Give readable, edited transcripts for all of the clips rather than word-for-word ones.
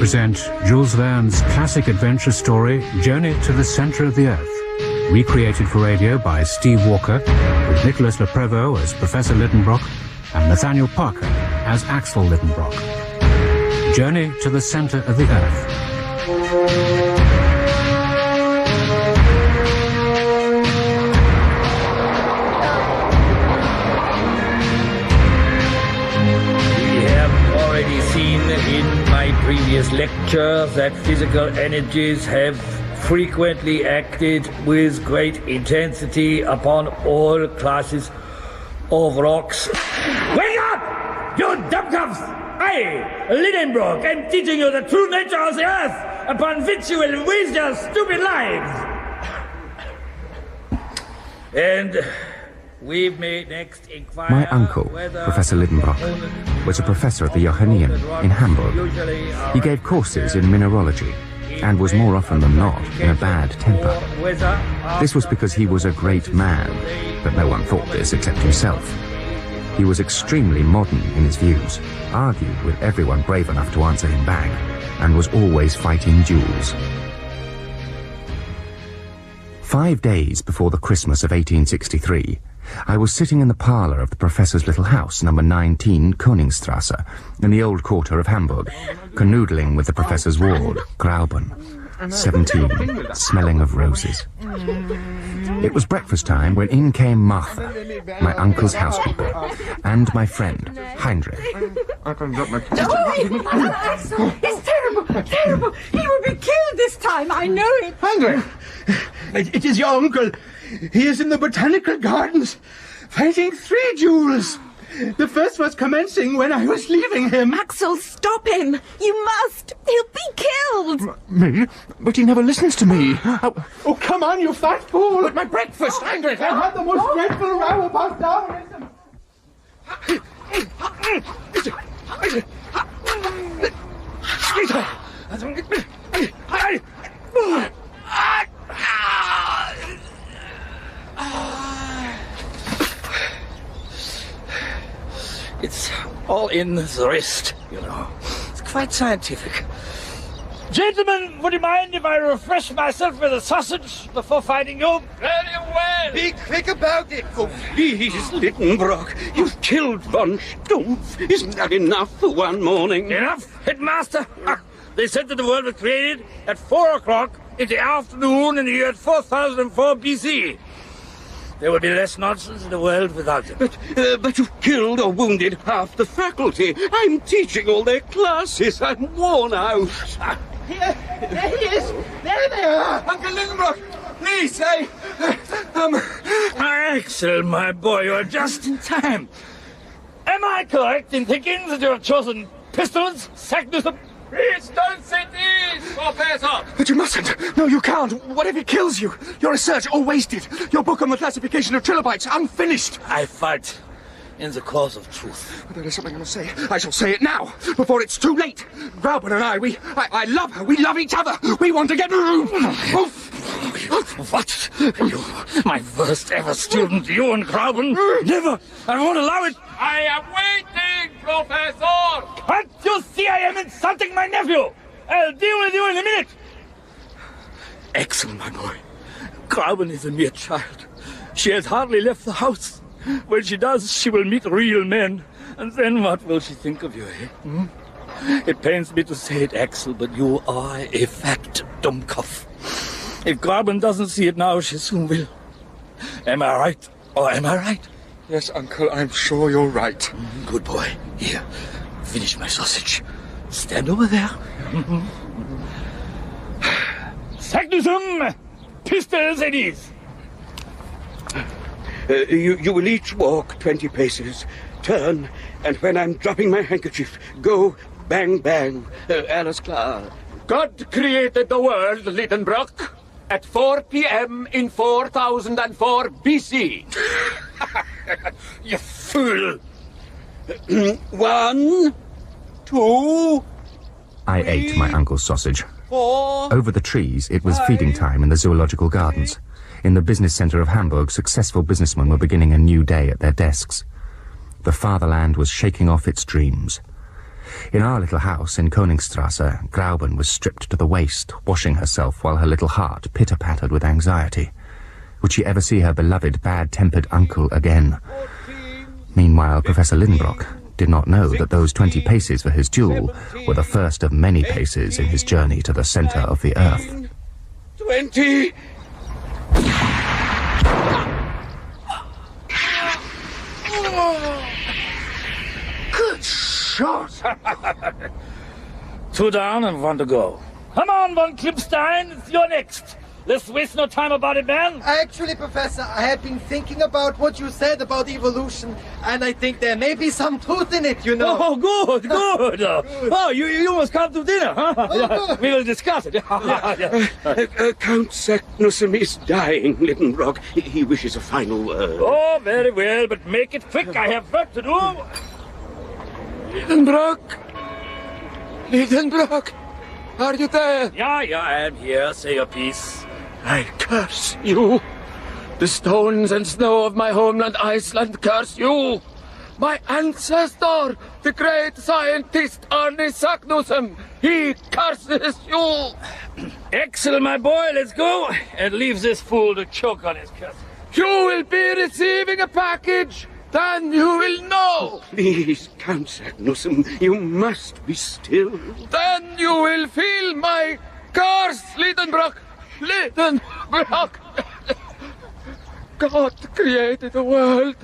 present Jules Verne's classic adventure story, Journey to the Center of the Earth, recreated for radio by Steve Walker, with Nicholas Leprevaux as Professor Lidenbrock and Nathaniel Parker as Axel Lidenbrock. Journey to the Center of the Earth. In my previous lecture that physical energies have frequently acted with great intensity upon all classes of rocks. Wake up, you dumbcuffs! I, Lidenbrock, am teaching you the true nature of the earth, upon which you will waste your stupid lives. And we may next inquire. My uncle, Professor Lidenbrock, was a professor at the Johanneum in Hamburg. He gave courses in mineralogy and was more often than not in a bad temper. This was because he was a great man, but no one thought this except himself. He was extremely modern in his views, argued with everyone brave enough to answer him back, and was always fighting duels. 5 days before the Christmas of 1863, I was sitting in the parlour of the professor's little house, number 19 Koningsstrasse, in the old quarter of Hamburg, canoodling with the professor's ward, Grauben, 17, smelling of roses. It was breakfast time when in came Martha, my uncle's housekeeper, and my friend, Heinrich. Axel, it's terrible, terrible. He will be killed this time, I know it. Heinrich, it is your uncle. He is in the botanical gardens, fighting 3 duels. The first was commencing when I was leaving him. Axel, stop him. You must. He'll be killed. Me? But he never listens to me. Oh, come on, you fat fool. At my breakfast, Heinrich. I had the most dreadful row about Darwinism. It's all in the wrist, you know. It's quite scientific. Gentlemen, would you mind if I refresh myself with a sausage before fighting you? Very well. Be quick about it. Oh, please, Lidenbrock. You've killed von Stumpf. Isn't that enough for one morning? Enough, headmaster? They said that the world was created at 4 o'clock in the afternoon in the year 4004 BC. There would be less nonsense in the world without them. But you've killed or wounded half the faculty. I'm teaching all their classes. I'm worn out. Here he is. There they are. Uncle Lidenbrock, please, Axel, my boy, you're just in time. Am I correct in thinking that you have chosen pistols, Sagnussum? Please don't sit in, Professor. But you mustn't. No, you can't. What if he kills you? Your research all wasted. Your book on the classification of trilobites unfinished. I fight in the cause of truth. But there is something I must say. I shall say it now, before it's too late. Grauben and I love her. We love each other. We want to get... What? You, my worst ever student, you and Grauben? Never. I won't allow it. I am waiting, Professor. Can't you see I am insulting my nephew? I'll deal with you in a minute. Axel, my boy. Grauben is a mere child. She has hardly left the house. When she does, she will meet real men. And then what will she think of you, eh? It pains me to say it, Axel, but you are a fat Dummkopf. If Grauben doesn't see it now, she soon will. Am I right, or am I right? Yes, Uncle, I'm sure you're right. Good boy. Here, finish my sausage. Stand over there. Sagnussum! Pistols it is! You will each walk 20 paces, turn, and when I'm dropping my handkerchief, go bang, bang. Alles klar. God created the world, Lidenbrock, at 4 p.m. in 4004 BC. You fool! 1, 2... I ate my uncle's sausage. 4... Over the trees, it was feeding time in the zoological gardens. In the business centre of Hamburg, successful businessmen were beginning a new day at their desks. The fatherland was shaking off its dreams. In our little house in Königstrasse, Grauben was stripped to the waist, washing herself while her little heart pitter-pattered with anxiety. Would she ever see her beloved, bad-tempered uncle again? Meanwhile, Professor Lidenbrock did not know that those 20 paces for his duel were the first of many paces in his journey to the centre of the earth. 20! Good shot! 2 down and 1 to go. Come on, von Klipstein, it's your next. Let's waste no time about it, man. Actually, Professor, I have been thinking about what you said about evolution, and I think there may be some truth in it, you know. Oh, good. Oh, you must come to dinner, huh? Oh, we will discuss it. Count Saknussem is dying, Lidenbrock. He wishes a final word. Oh, very well, but make it quick. I have work to do. Lidenbrock! Lidenbrock! Are you there? Yeah, I am here. Say your piece. I curse you. The stones and snow of my homeland Iceland curse you. My ancestor, the great scientist Arne Saknussem, he curses you. Axel, my boy, let's go and leave this fool to choke on his curse. You will be receiving a package. Then you will know. Please, Count Saknussem, you must be still. Then you will feel my curse, Lidenbrock. Lidenbrock. God created the world,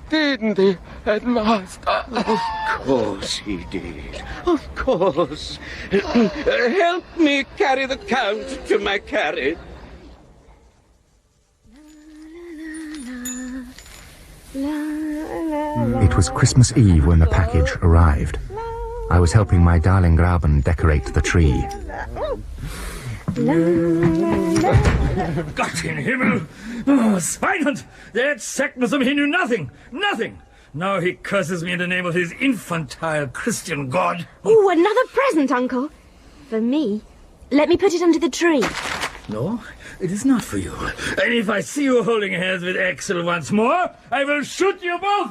didn't he, Headmaster? Of course he did. Of course. Help me carry the Count to my carriage. It was Christmas Eve when the package arrived. I was helping my darling Grauben decorate the tree. Gott in Himmel! Oh, Sweinhund! That Saknussem, he knew nothing! Nothing! Now he curses me in the name of his infantile Christian God. Oh, another present, Uncle. For me. Let me put it under the tree. No, it is not for you. And if I see you holding hands with Axel once more, I will shoot you both!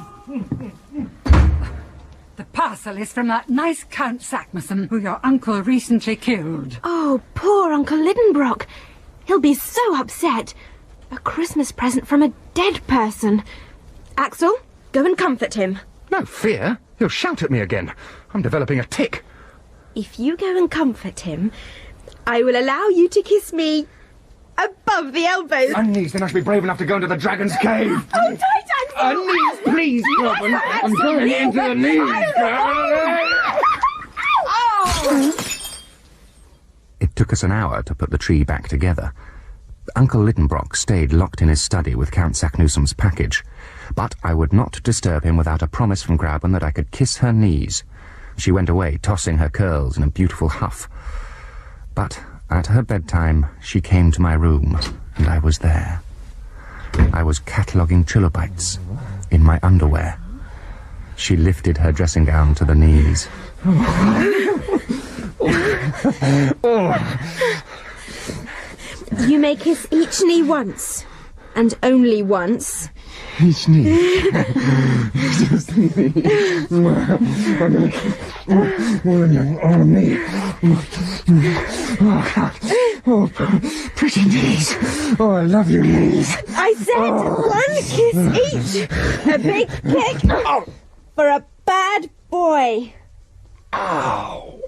The parcel is from that nice Count Saknussem, who your uncle recently killed. Oh, poor Uncle Lidenbrock. He'll be so upset. A Christmas present from a dead person. Axel, go and comfort him. No fear. He'll shout at me again. I'm developing a tic. If you go and comfort him, I will allow you to kiss me above the elbows. On knees, then I should be brave enough to go into the dragon's cave. Oh, tight, Axel! On knees, please, Robin. I'm going into the knees. It took us an hour to put the tree back together. Uncle Lidenbrock stayed locked in his study with Count Saknussem's package, but I would not disturb him without a promise from Grauben that I could kiss her knees. She went away, tossing her curls in a beautiful huff. But at her bedtime, she came to my room, and I was there. I was cataloguing trilobites in my underwear. She lifted her dressing gown to the knees. You may kiss each knee once, and only once. Each knee. Just me. I'm going to kiss all of you, all of me. Oh, God. Oh, pretty knees. Oh, I love your knees. I said one kiss each. A big kick for a bad boy. Ow.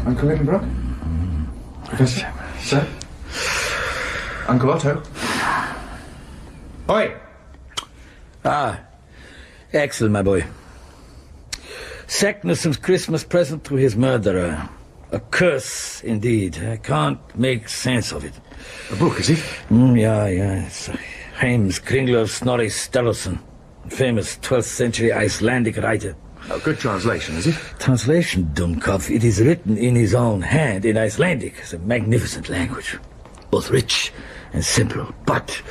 Uncle Lidenbrock? Professor? Sir? Uncle Otto? Oi! Ah, Axel, my boy. Saknussem's Christmas present to his murderer. A curse, indeed. I can't make sense of it. A book, is it? Yeah. It's Heims Kringler Snorri Sturluson, famous 12th century Icelandic writer. A good translation, is it? Translation, Dummkopf. It is written in his own hand in Icelandic. It's a magnificent language. Both rich and simple. But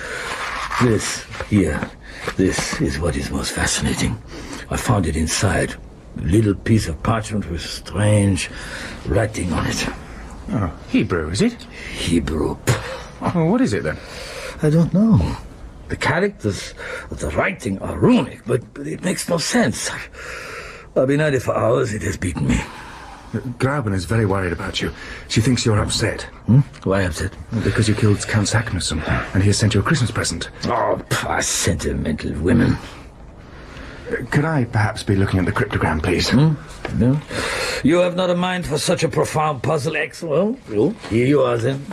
this here, this is what is most fascinating. I found it inside. A little piece of parchment with strange writing on it. Oh, Hebrew, is it? Hebrew. Oh, what is it then? I don't know. The characters of the writing are runic, but it makes no sense. I've been at it for hours. It has beaten me. Grauben is very worried about you. She thinks you're upset. Why upset? Because you killed Count Saknussem, and he has sent you a Christmas present. Oh, sentimental women. Could I perhaps be looking at the cryptogram, please? No? You have not a mind for such a profound puzzle, Axel. Well, here you are, then.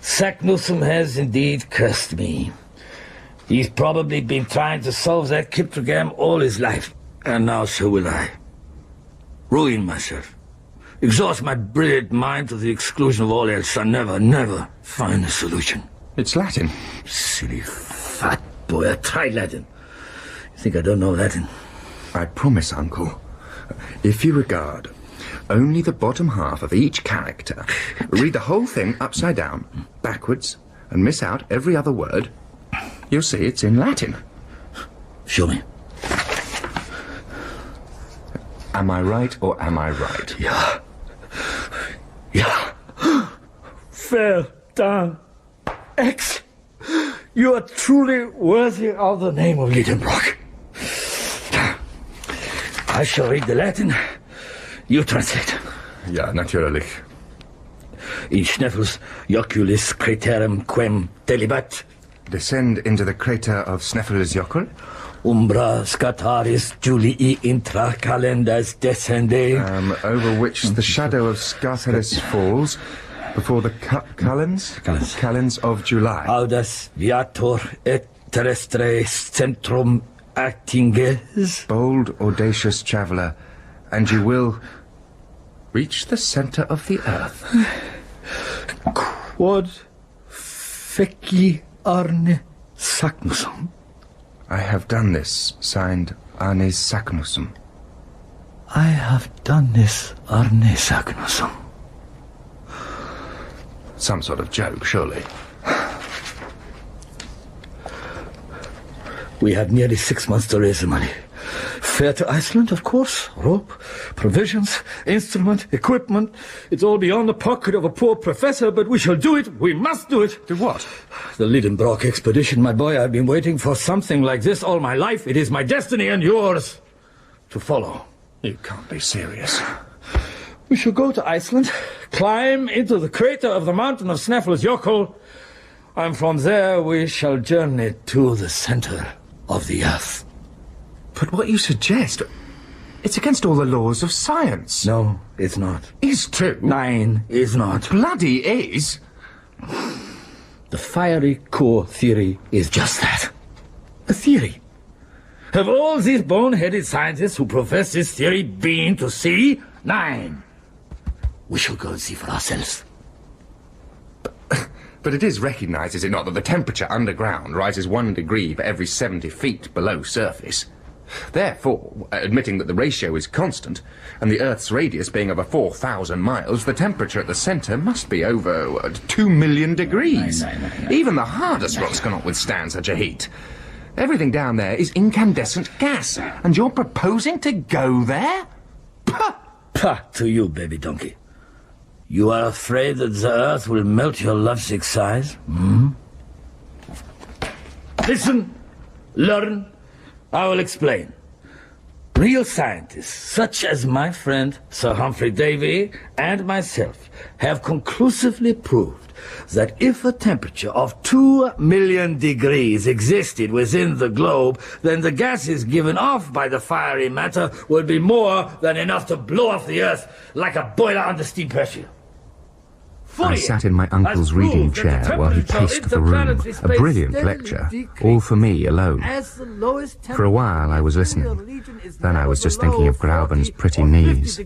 Saknussem has indeed cursed me. He's probably been trying to solve that cryptogram all his life. And now so will I. Ruin myself. Exhaust my brilliant mind to the exclusion of all else. I never find a solution. It's Latin. Silly fat boy. I tried Latin. You think I don't know Latin? I promise, Uncle. If you regard only the bottom half of each character, read the whole thing upside down, backwards, and miss out every other word, you'll see it's in Latin. Show me. Am I right or am I right? Yeah. Well done. X. You are truly worthy of the name of Lidenbrock. I shall read the Latin. You translate. Ja, natürlich. In Sneffels joculis craterem quem delibat. Descend into the crater of Sneffels Jokul. Umbra scataris Julii intra calendas descende. Over which the shadow of Scartaris falls before the calends of July. Audas viator et terrestre centrum attinges. Bold, audacious traveller, and you will reach the centre of the earth. Quod feci Arne Saknussem. I have done this, signed Arne Saknussem. I have done this, Arne Saknussem. Some sort of joke, surely. We have nearly 6 months to raise the money. Fare to Iceland, of course. Rope, provisions, instrument, equipment. It's all beyond the pocket of a poor professor, but we shall do it. We must do it. Do what? The Lidenbrock expedition, my boy. I've been waiting for something like this all my life. It is my destiny and yours to follow. You can't be serious. We shall go to Iceland, climb into the crater of the mountain of Snæfellsjökull, and from there we shall journey to the center of the earth. But what you suggest, it's against all the laws of science. No, it's not. Is too. 9 is not. Bloody is. The fiery core theory is just that. A theory. Have all these boneheaded scientists who profess this theory been to see? 9. We shall go and see for ourselves. But it is recognised, is it not, that the temperature underground rises 1 degree for every 70 feet below surface. Therefore, admitting that the ratio is constant, and the Earth's radius being over 4,000 miles, the temperature at the centre must be over 2 million degrees. No. Even the hardest rocks cannot withstand such a heat. Everything down there is incandescent gas, and you're proposing to go there? Pah! Pah to you, baby donkey. You are afraid that the Earth will melt your lovesick sighs? Listen, learn, I will explain. Real scientists, such as my friend Sir Humphrey Davy and myself, have conclusively proved that if a temperature of 2 million degrees existed within the globe, then the gases given off by the fiery matter would be more than enough to blow off the Earth like a boiler under steam pressure. I sat in my uncle's reading chair while he paced the room, a brilliant lecture, all for me alone. For a while I was listening, then I was just thinking of Grauben's pretty knees.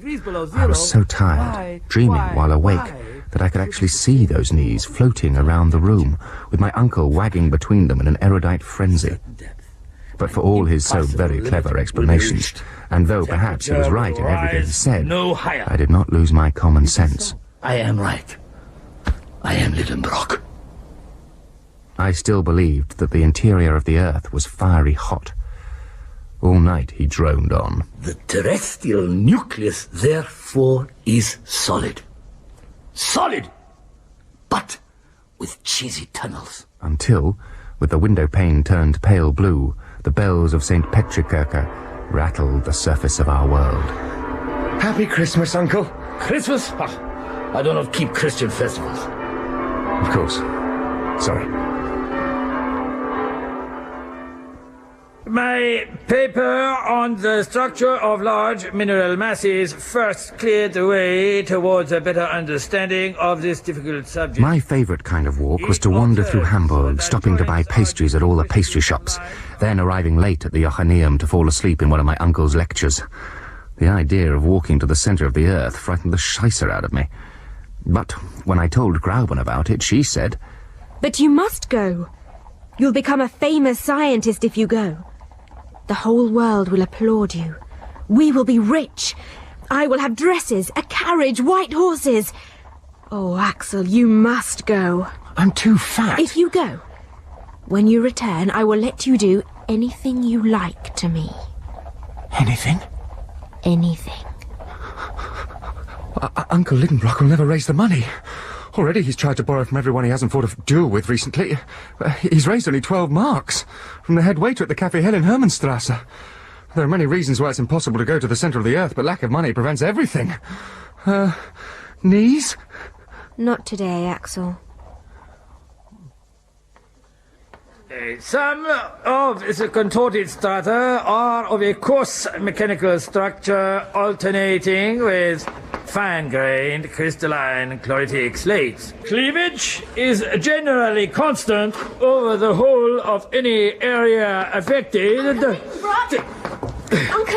I was so tired, dreaming while awake, that I could actually see those knees floating around the room, with my uncle wagging between them in an erudite frenzy. But for all his so very clever explanations, and though perhaps he was right in everything he said, I did not lose my common sense. I am right. I am Lidenbrock. I still believed that the interior of the Earth was fiery hot. All night he droned on. The terrestrial nucleus, therefore, is solid. Solid! But with cheesy tunnels. Until, With the window pane turned pale blue, the bells of St. Petrikirke rattled the surface of our world. Happy Christmas, Uncle. Christmas? I do not keep Christian festivals. Of course. Sorry. My paper on the structure of large mineral masses first cleared the way towards a better understanding of this difficult subject. My favourite kind of walk was to wander through Hamburg, stopping to buy pastries at all the pastry shops, then arriving late at the Johanneum to fall asleep in one of my uncle's lectures. The idea of walking to the centre of the earth frightened the scheisser out of me. But when I told Grauben about it, she said, But you must go. You'll become a famous scientist if you go. The whole world will applaud you. We will be rich. I will have dresses, a carriage, white horses. Oh, Axel, you must go. I'm too fat. If you go, when you return, I will let you do anything you like to me. Anything? Anything. Uncle Lidenbrock will never raise the money. Already he's tried to borrow from everyone he hasn't fought a duel with recently. He's raised only 12 marks from the head waiter at the Café Hell in Hermannstrasse. There are many reasons why it's impossible to go to the centre of the earth, but lack of money prevents everything. Knees? Not today, Axel. Some of the contorted strata are of a coarse mechanical structure alternating with fine-grained crystalline chloritic slates. Cleavage is generally constant over the whole of any area affected. Uncle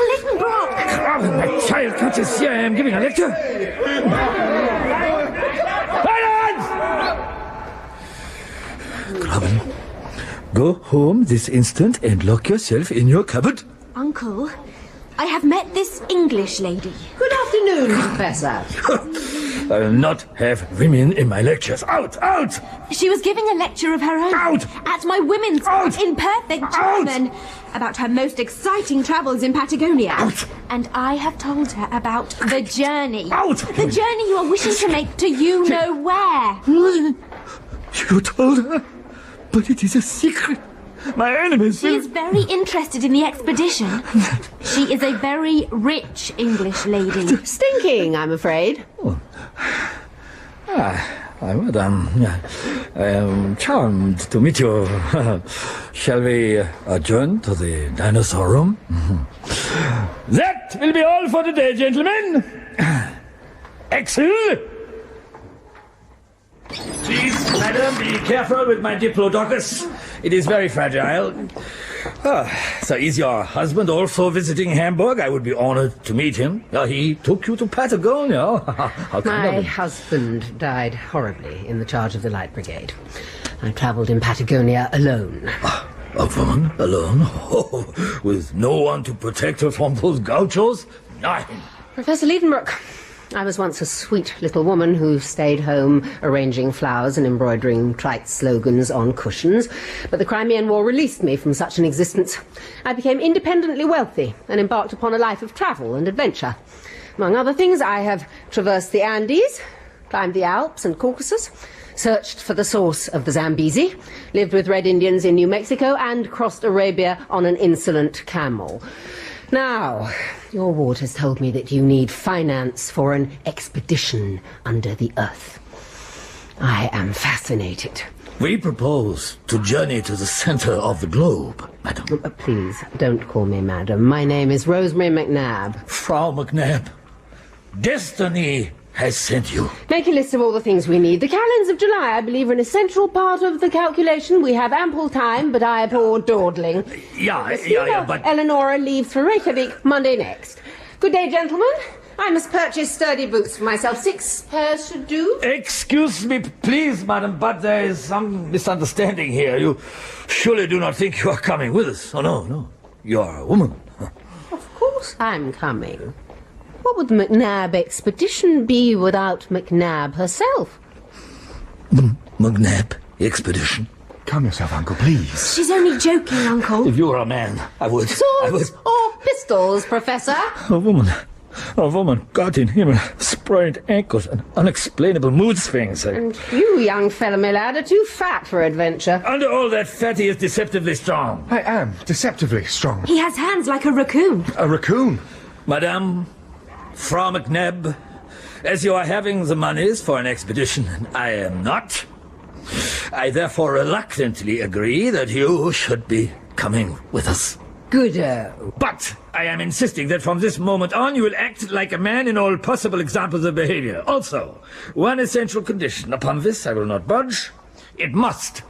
Lidenbrock! Oh, my child, can't you see I am giving a lecture? Silence! Robin, go home this instant and lock yourself in your cupboard. Uncle, I have met this English lady. Good afternoon, Professor. I will not have women in my lectures. Out! Out! She was giving a lecture of her own. Out! At my women's Out! club in perfect German. About her most exciting travels in Patagonia. Out! And I have told her about the journey. Out! The journey you are wishing to make to you know where. You told her? But it is a secret. My enemies... She is very interested in the expedition. She is a very rich English lady. Stinking, I'm afraid. Oh. Madame, I am charmed to meet you. Shall we adjourn to the dinosaur room? That will be all for today, gentlemen. Axel? Please, madam, be careful with my diplodocus. It is very fragile. So is your husband also visiting Hamburg? I would be honored to meet him. He took you to Patagonia. How kind My of him. husband died horribly in the charge of the Light Brigade. I travelled in Patagonia alone. A woman alone? Oh, with no one to protect her from those gauchos? Nein. Professor Lidenbrock, I was once a sweet little woman who stayed home arranging flowers and embroidering trite slogans on cushions, but the Crimean War released me from such an existence. I became independently wealthy and embarked upon a life of travel and adventure. Among other things, I have traversed the Andes, climbed the Alps and Caucasus, searched for the source of the Zambezi, lived with Red Indians in New Mexico, and crossed Arabia on an insolent camel. Now, your ward has told me that you need finance for an expedition under the earth. I am fascinated. We propose to journey to the center of the globe, madam. Please, don't call me madam. My name is Rosemary McNabb. Frau McNabb, destiny has sent you. Make a list of all the things we need. The calends of July, I believe, are an essential part of the calculation. We have ample time, but I abhor dawdling. But... Eleonora leaves for Reykjavik Monday next. Good day, gentlemen. I must purchase sturdy boots for myself. 6 pairs should do. Excuse me, please, madam, but there is some misunderstanding here. You surely do not think you are coming with us. Oh, no. You are a woman. Of course I'm coming. What would the McNabb expedition be without McNabb herself? McNabb expedition? Calm yourself, Uncle, please. She's only joking, Uncle. If you were a man, I would... Swords or pistols, Professor? A woman. A woman, God in Himmel, sprained ankles and unexplainable mood swings. And you, young fella, my lad, are too fat for adventure. Under all that fat, he is deceptively strong. I am deceptively strong. He has hands like a raccoon. A raccoon? Madame, Frau McNabb, as you are having the monies for an expedition, and I am not, I therefore reluctantly agree that you should be coming with us. Good-o. But I am insisting that from this moment on you will act like a man in all possible examples of behavior. Also, one essential condition. Upon this I will not budge. It must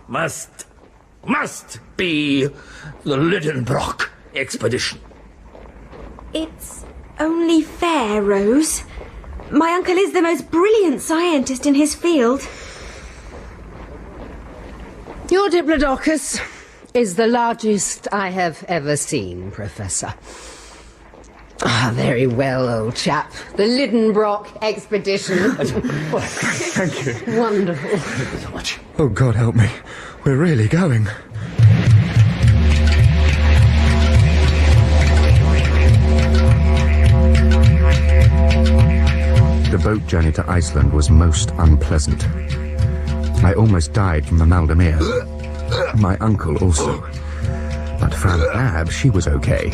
be the Lidenbrock expedition. It's only fair, Rose. My uncle is the most brilliant scientist in his field. Your Diplodocus is the largest I have ever seen, Professor. Ah, very well, old chap. The Lidenbrock expedition. Thank you. Wonderful. Thank you so much. Oh, God help me. We're really going. The boat journey to Iceland was most unpleasant. I almost died from the Maldemir. My uncle also. But Frau McNabb, she was okay.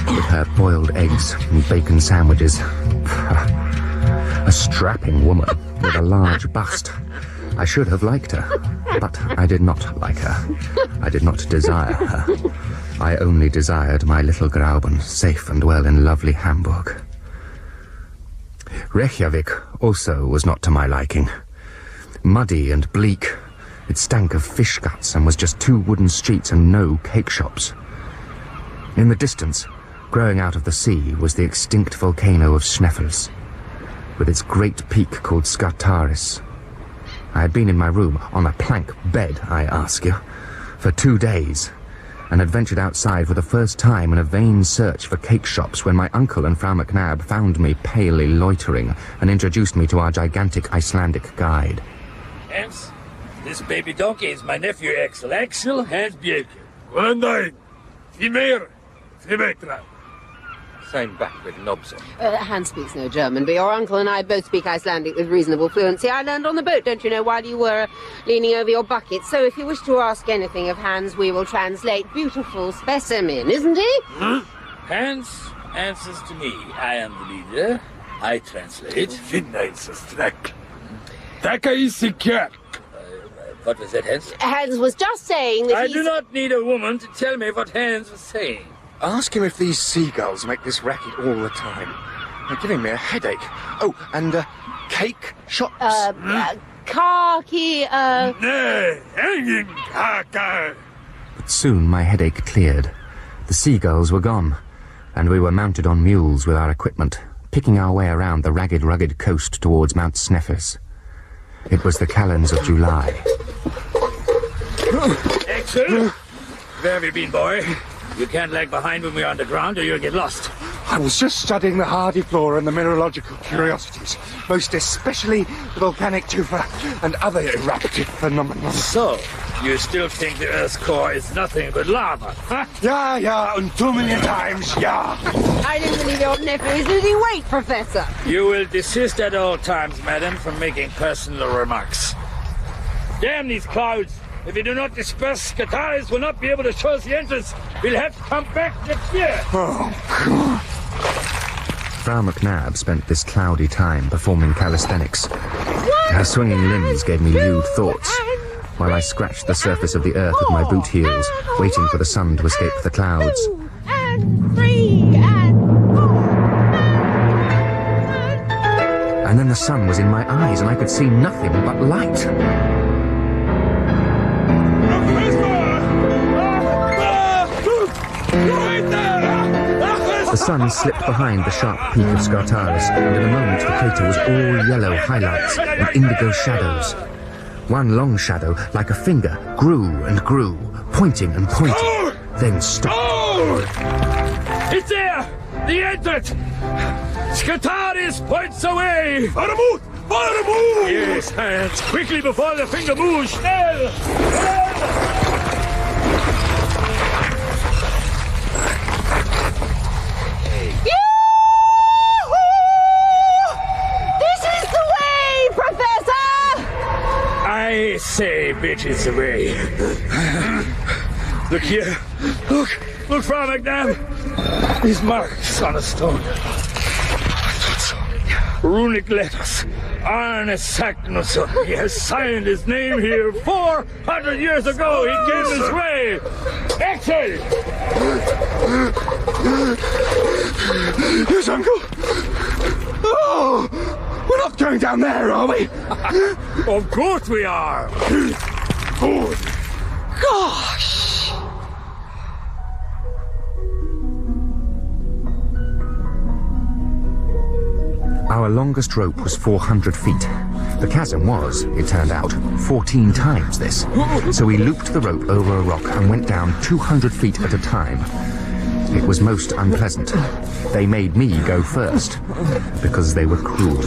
With her boiled eggs and bacon sandwiches. A strapping woman with a large bust. I should have liked her, but I did not like her. I did not desire her. I only desired my little Grauben, safe and well in lovely Hamburg. Reykjavik also was not to my liking. Muddy and bleak. It stank of fish guts and was just 2 wooden streets and no cake shops. In the distance, growing out of the sea, was the extinct volcano of Sneffels, with its great peak called Skartaris. I had been in my room, on a plank bed, I ask you, for 2 days, and had ventured outside for the first time in a vain search for cake shops when my uncle and Frau McNabb found me palely loitering and introduced me to our gigantic Icelandic guide. Hans, this baby donkey is my nephew Axel Hans Bjerke. One night, Fimer, Fimetra. Same back with knobs on. Hans speaks no German, but your uncle and I both speak Icelandic with reasonable fluency. I learned on the boat, don't you know, while you were leaning over your bucket. So if you wish to ask anything of Hans, we will translate. Beautiful specimen, isn't he? Hans answers to me. I am the leader. I translate. What was that, Hans? Hans was just saying that I do not need a woman to tell me what Hans was saying. Ask him if these seagulls make this racket all the time. They're giving me a headache. Oh, and, cake shops? Khaki, But soon my headache cleared. The seagulls were gone, and we were mounted on mules with our equipment, picking our way around the ragged, rugged coast towards Mount Sneffels. It was the calends of July. Axel, where have you been, boy? You can't lag behind when we're underground or you'll get lost. I was just studying the hardy flora and the mineralogical curiosities, most especially the volcanic tufa and other eruptive phenomena. So, you still think the Earth's core is nothing but lava, huh? Yeah, and 2 million times, yeah. I don't believe your nephew is losing weight, Professor. You will desist at all times, madam, from making personal remarks. Damn these clouds! If we do not disperse, Skartaris will not be able to show us the entrance. We'll have to come back next year. Oh, God. Frau McNabb spent this cloudy time performing calisthenics. Her swinging limbs gave me lewd thoughts, while I scratched the surface of the earth with my boot heels, waiting for the sun to escape the clouds. And 3 and 4. And then the sun was in my eyes, and I could see nothing but light. The sun slipped behind the sharp peak of Skartaris, and in a moment the crater was all yellow highlights and indigo shadows. One long shadow, like a finger, grew and grew, pointing and pointing, then stopped. It's there! The entrance! Skartaris points away! Faramut! Faramut! Yes, Hans, quickly before the finger moves! Schnell! bitches away. Look here. Look, Frau McNabb. These marks on a stone. Runic letters. Arne Sagnason. He has signed his name here 400 years ago. He gave his way. Axel! Yes, Uncle. Oh, we're not going down there, are we? Of course we are. Good. Gosh! Our longest rope was 400 feet. The chasm was, it turned out, 14 times this. So we looped the rope over a rock and went down 200 feet at a time. It was most unpleasant. They made me go first, because they were cruel.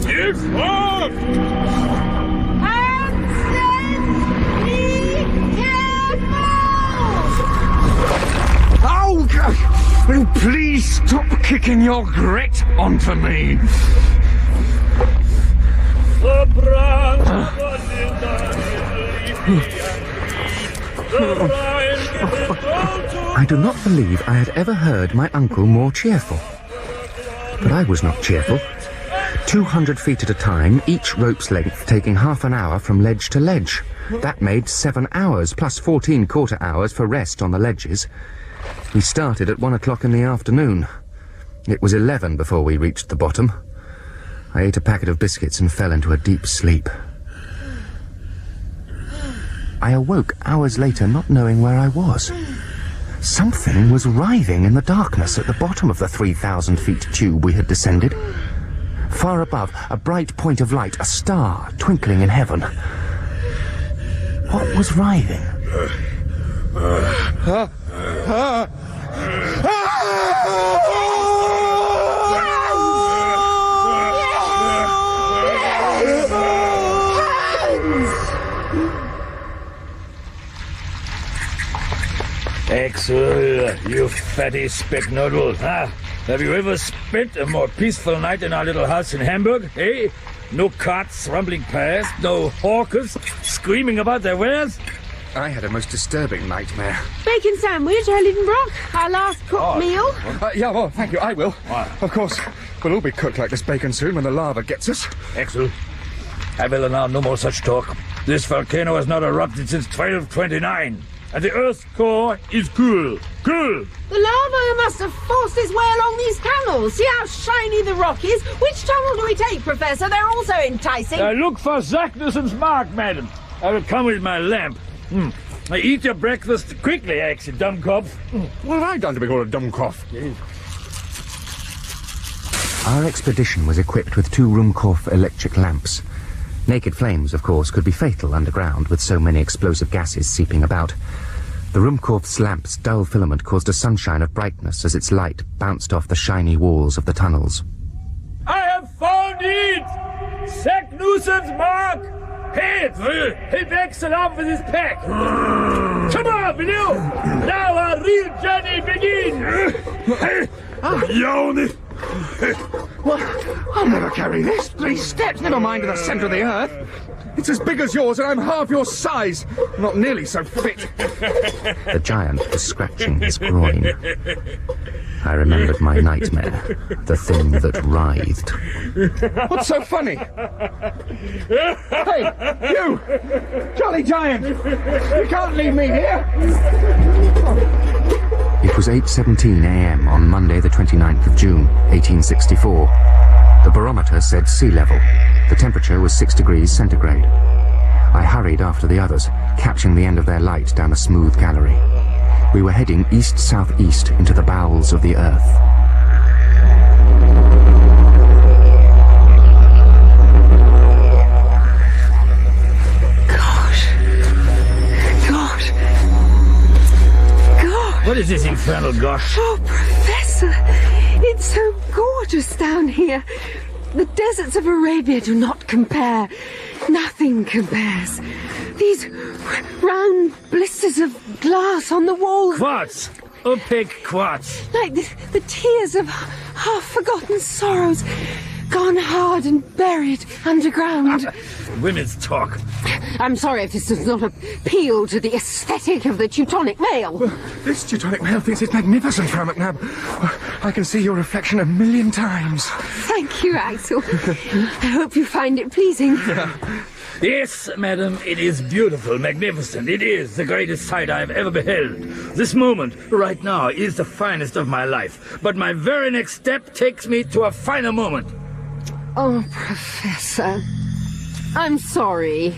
It's off! Oh, will you please stop kicking your grit onto me? I do not believe I had ever heard my uncle more cheerful. But I was not cheerful. 200 feet at a time, each rope's length taking half an hour from ledge to ledge. That made 7 hours, plus 14 quarter hours for rest on the ledges. We started at 1 o'clock in the afternoon. It was 11 before we reached the bottom. I ate a packet of biscuits and fell into a deep sleep. I awoke hours later not knowing where I was. Something was writhing in the darkness at the bottom of the 3,000 feet tube we had descended. Far above, a bright point of light, a star twinkling in heaven. What was writhing? Axel, you fatty speck noodle, huh? Have you ever spent a more peaceful night in our little house in Hamburg, eh? No carts rumbling past, no hawkers screaming about their wares? I had a most disturbing nightmare. Bacon sandwich, Herr Liedenbrock. Our last cooked meal. Yeah, well, thank you, I will. Of course, we'll all be cooked like this bacon soon when the lava gets us. Axel, I will allow no more such talk. This volcano has not erupted since 1229. And the Earth's core is cool. Cool! The lava must have forced its way along these tunnels. See how shiny the rock is? Which tunnel do we take, Professor? They're all so enticing. Look for Zagnussen's mark, madam. I will come with my lamp. Eat your breakfast quickly, Axel, Dummkopf. What have I done to be called a Dummkopf? Our expedition was equipped with 2 Ruhmkorff electric lamps. Naked flames, of course, could be fatal underground with so many explosive gases seeping about. The Ruhmkorff's lamp's dull filament caused a sunshine of brightness as its light bounced off the shiny walls of the tunnels. I have found it! Zagnussen's mark! Hey, help Axel up with his pack! Come on, will you? Now our real journey begins! Yoni! Well, I'll never carry this. 3 steps, never mind to the centre of the earth. It's as big as yours, and I'm half your size. Not nearly so fit. The giant was scratching his groin. I remembered my nightmare, the thing that writhed. What's so funny? Hey, you! Jolly giant! You can't leave me here! It was 8:17 a.m. on Monday the 29th of June, 1864. The barometer said sea level. The temperature was 6 degrees centigrade. I hurried after the others, catching the end of their light down a smooth gallery. We were heading east-southeast into the bowels of the earth. What is this infernal gosh? Oh, Professor, it's so gorgeous down here. The deserts of Arabia do not compare. Nothing compares. These round blisters of glass on the walls. Quartz! opaque quartz. Like the tears of half-forgotten sorrows, gone hard and buried underground. Women's talk. I'm sorry if this does not appeal to the aesthetic of the Teutonic male. This Teutonic male thinks it's magnificent, Frau McNabb. I can see your reflection 1,000,000 times. Thank you, Axel. I hope you find it pleasing. Yes, madam, it is beautiful, magnificent. It is the greatest sight I have ever beheld. This moment, right now, is the finest of my life. But my very next step takes me to a final moment. Oh, Professor, I'm sorry.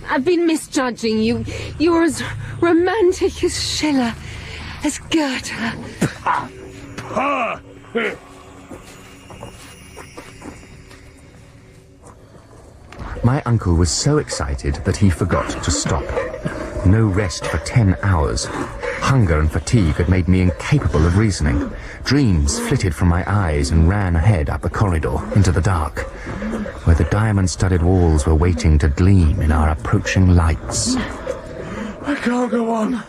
I've been misjudging you. You're as romantic as Schiller, as Goethe. My uncle was so excited that he forgot to stop. No rest for 10 hours. Hunger and fatigue had made me incapable of reasoning. Dreams flitted from my eyes and ran ahead up the corridor into the dark, where the diamond-studded walls were waiting to gleam in our approaching lights. I can't go on.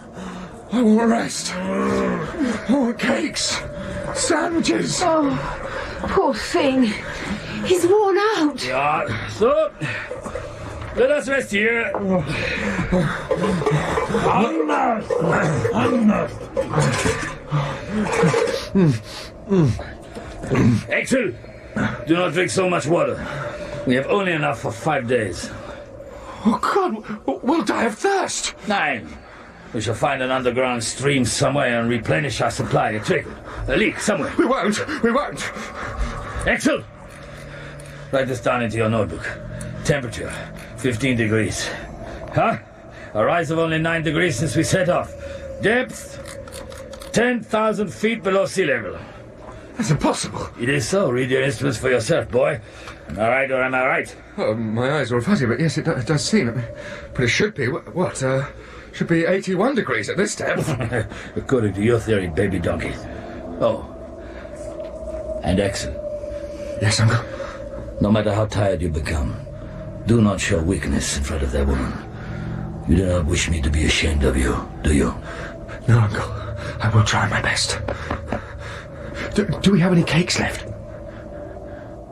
I want rest. I want cakes. Sandwiches. Oh, poor thing. He's worn out. Yeah, so let us rest here. Axel, do not drink so much water. We have only enough for 5 days. Oh, God, we'll die of thirst. 9. We shall find an underground stream somewhere and replenish our supply. A trickle, a leak somewhere. We won't. Axel, write this down into your notebook. Temperature, 15 degrees. Huh? A rise of only 9 degrees since we set off. Depth, 10,000 feet below sea level. That's impossible. It is so. Read your instruments for yourself, boy. Am I right or am I right? Oh, my eyes are all fuzzy, but yes, it does seem. But it should be, should be 81 degrees at this depth. According to your theory, baby donkey. Oh. And Axel. Yes, Uncle. No matter how tired you become, do not show weakness in front of that woman. You do not wish me to be ashamed of you, do you? No, Uncle. I will try my best. Do we have any cakes left?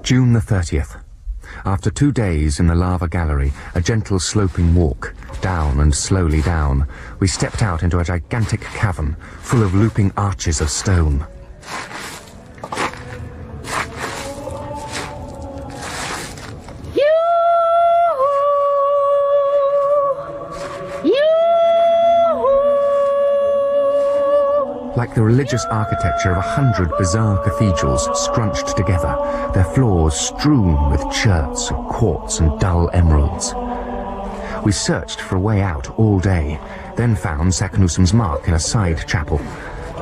June the 30th. After 2 days in the lava gallery, a gentle sloping walk, down and slowly down, we stepped out into a gigantic cavern full of looping arches of stone. Like the religious architecture of 100 bizarre cathedrals scrunched together, their floors strewn with cherts of quartz and dull emeralds. We searched for a way out all day, then found Saknussum's mark in a side chapel,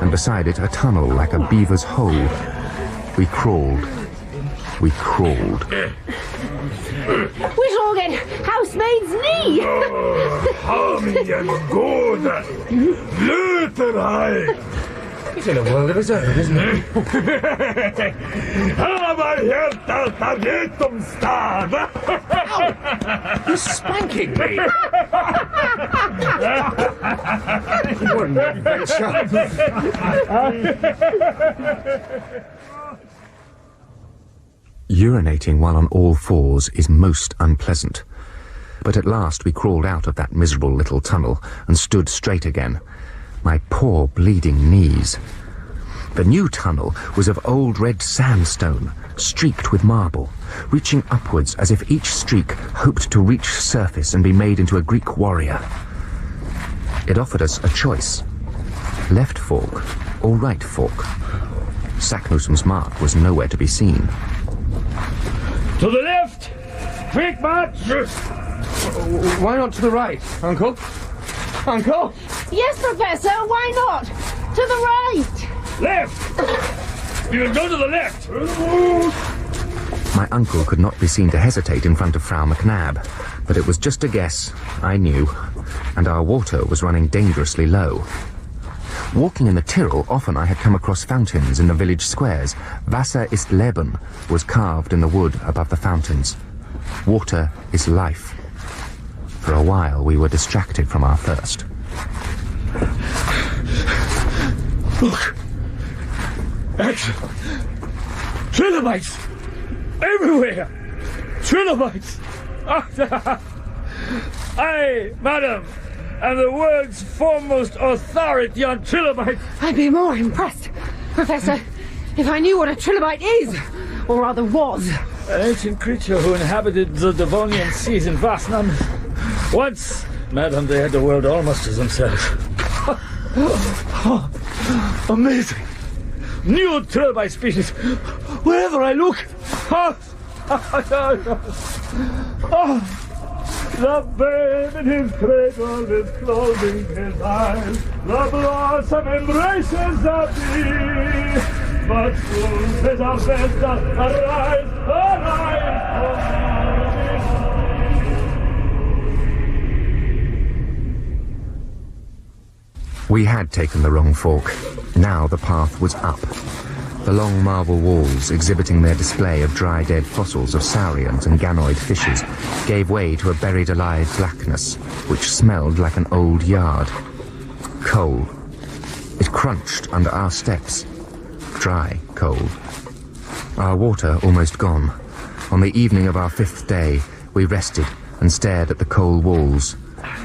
and beside it a tunnel like a beaver's hole. We crawled. We shall get housemaid's knee. He's in a world of his own, isn't he? You're spanking me. What an adventure. Urinating while on all fours is most unpleasant. But at last we crawled out of that miserable little tunnel and stood straight again. My poor bleeding knees. The new tunnel was of old red sandstone, streaked with marble, reaching upwards as if each streak hoped to reach surface and be made into a Greek warrior. It offered us a choice. Left fork or right fork. Saknussum's mark was nowhere to be seen. To the left! Quick march! Why not to the right, Uncle? Uncle? Yes, Professor, why not? To the right! Left! We will go to the left! My uncle could not be seen to hesitate in front of Frau McNabb, but it was just a guess, I knew, and our water was running dangerously low. Walking in the Tyrol, often I had come across fountains in the village squares. Wasser ist Leben was carved in the wood above the fountains. Water is life. For a while we were distracted from our thirst. Look! Axel! Trilobites! Everywhere! Trilobites! I, madam, am the world's foremost authority on trilobites! I'd be more impressed, Professor, if I knew what a trilobite is, or rather was. An ancient creature who inhabited the Devonian seas in vast numbers. Once, madam, they had the world almost to themselves. Amazing! New trilobite species! Wherever I look! The babe in his cradle is closing his eyes. The blossom embraces the bee. But soon says our best arise, We had taken the wrong fork. Now the path was up. The long marble walls, exhibiting their display of dry dead fossils of saurians and ganoid fishes, gave way to a buried alive blackness, which smelled like an old yard. Coal. It crunched under our steps. Dry coal. Our water almost gone. On the evening of our 5th day, we rested and stared at the coal walls,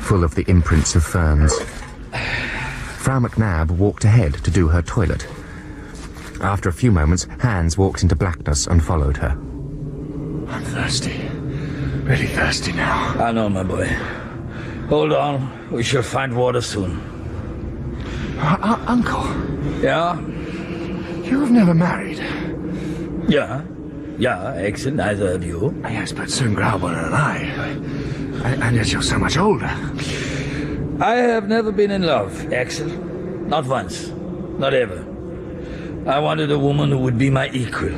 full of the imprints of ferns. Frau McNabb walked ahead to do her toilet. After a few moments, Hans walked into blackness and followed her. I'm thirsty. Really thirsty now. I know, my boy. Hold on. We shall find water soon. Uncle. Yeah? You have never married. Yeah, Axel, neither of you. Yes, but soon Grauben and I. And yet you're so much older. I have never been in love, Axel. Not once. Not ever. I wanted a woman who would be my equal.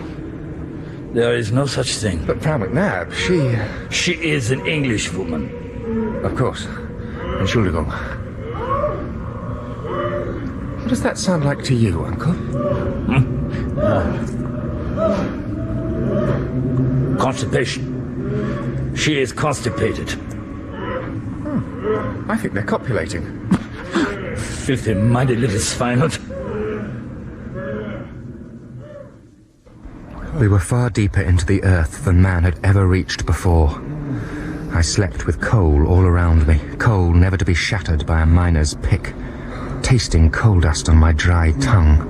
There is no such thing. But Frau McNabb, She is an English woman. Of course. Entschuldigung. What does that sound like to you, Uncle? Constipation. She is constipated. I think they're copulating. Filthy-minded little swineherd. We were far deeper into the earth than man had ever reached before. I slept with coal all around me, coal never to be shattered by a miner's pick, tasting coal dust on my dry tongue.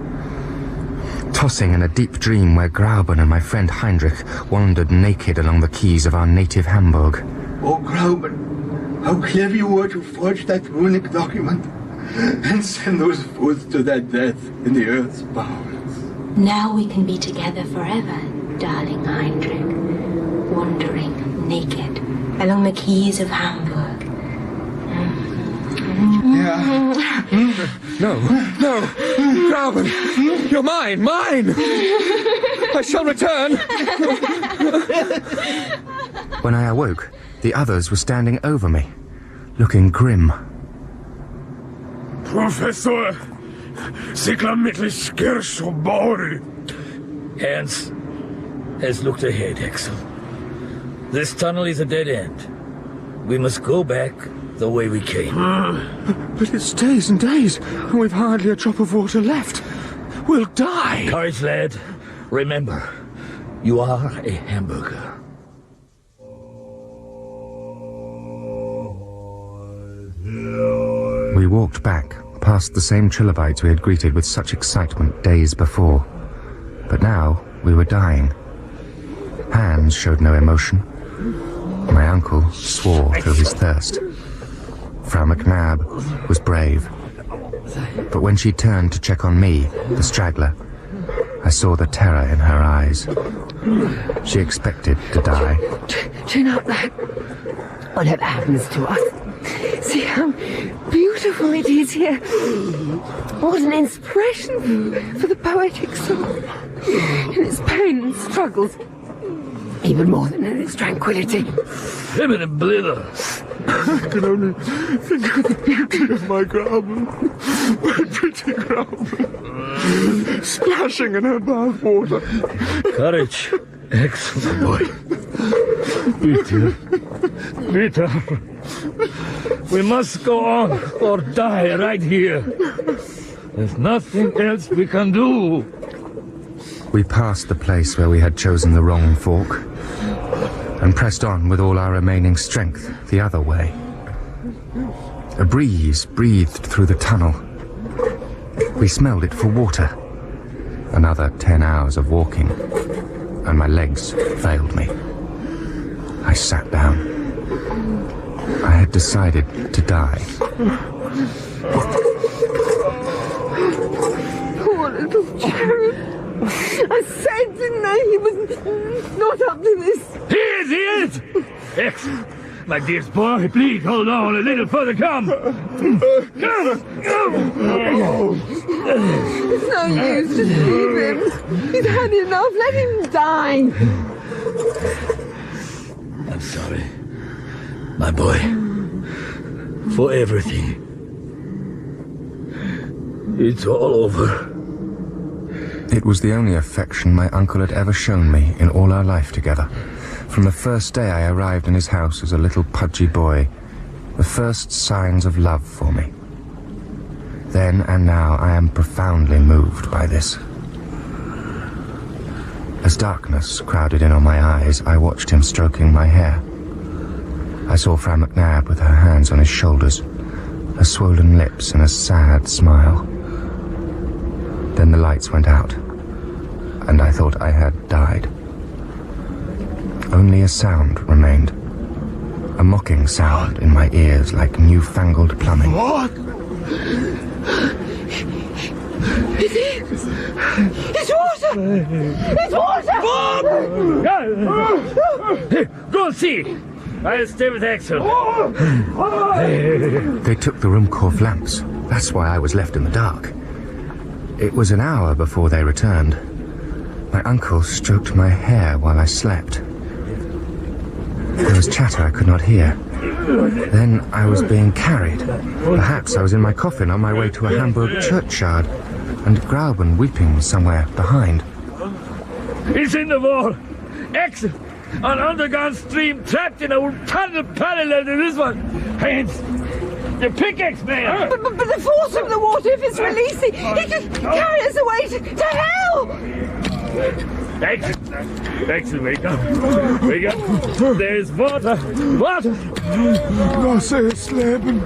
Tossing in a deep dream where Grauben and my friend Heinrich wandered naked along the quays of our native Hamburg. Oh, Grauben, how clever you were to forge that runic document and send those fools to their death in the earth's bowels. Now we can be together forever, darling Heinrich, wandering naked along the quays of Hamburg. Yeah. No, Grauben, you're mine! I shall return! When I awoke, the others were standing over me, looking grim. Professor, Hans has looked ahead, Axel. This tunnel is a dead end. We must go back the way we came. But it's days and days, and we've hardly a drop of water left. We'll die! Courage, lad. Remember, you are a hamburger. We walked back, past the same trilobites we had greeted with such excitement days before. But now we were dying. Hans showed no emotion. My uncle swore through his thirst. Frau McNabb was brave. But when she turned to check on me, the straggler, I saw the terror in her eyes. She expected to die. Do you know that? Whatever happens to us, see how beautiful it is here. What an inspiration for the poetic soul in its pain and struggles, even more than in its tranquility. Feminine blither. I can only think of the beauty of my Grauben, my pretty Grauben, splashing in her bath water. Courage, excellent boy. Peter, we must go on or die right here. There's nothing else we can do. We passed the place where we had chosen the wrong fork and pressed on with all our remaining strength the other way. A breeze breathed through the tunnel. We smelled it for water. Another 10 hours of walking, and my legs failed me. I sat down. I had decided to die. Poor little cherub. I said, didn't I? He was not up to this. He is! X, my dearest boy, please hold on a little further. Come! It's no use, just leave him. He's had enough, let him die. I'm sorry, my boy, for everything. It's all over. It was the only affection my uncle had ever shown me in all our life together. From the first day I arrived in his house as a little pudgy boy, the first signs of love for me. Then and now I am profoundly moved by this. As darkness crowded in on my eyes, I watched him stroking my hair. I saw Frau McNabb with her hands on his shoulders, her swollen lips and a sad smile. Then the lights went out, and I thought I had died. Only a sound remained. A mocking sound in my ears like newfangled plumbing. What? It's water! It's water! Bob! Go and see! I'll stay with Axel. They took the Ruhmkorff lamps. That's why I was left in the dark. It was an hour before they returned. My uncle stroked my hair while I slept. There was chatter I could not hear. Then I was being carried. Perhaps I was in my coffin on my way to a Hamburg churchyard, and Grauben weeping somewhere behind. He's in the wall. Axel! An underground stream trapped in a tunnel parallel to this one. Hands! The pickaxe, man! But the force of the water, if it's releasing, it could carry us away to hell! Axel, wake up. Wake up. There's water. Water! Was ist Leben?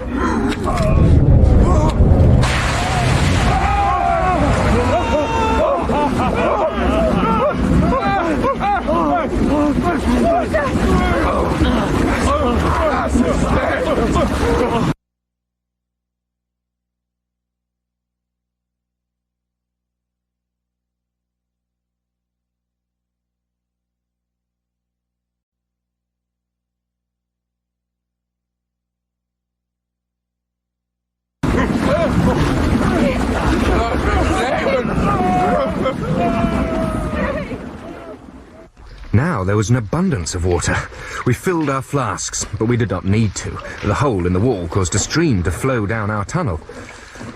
Now there was an abundance of water. We filled our flasks, but we did not need to. The hole in the wall caused a stream to flow down our tunnel.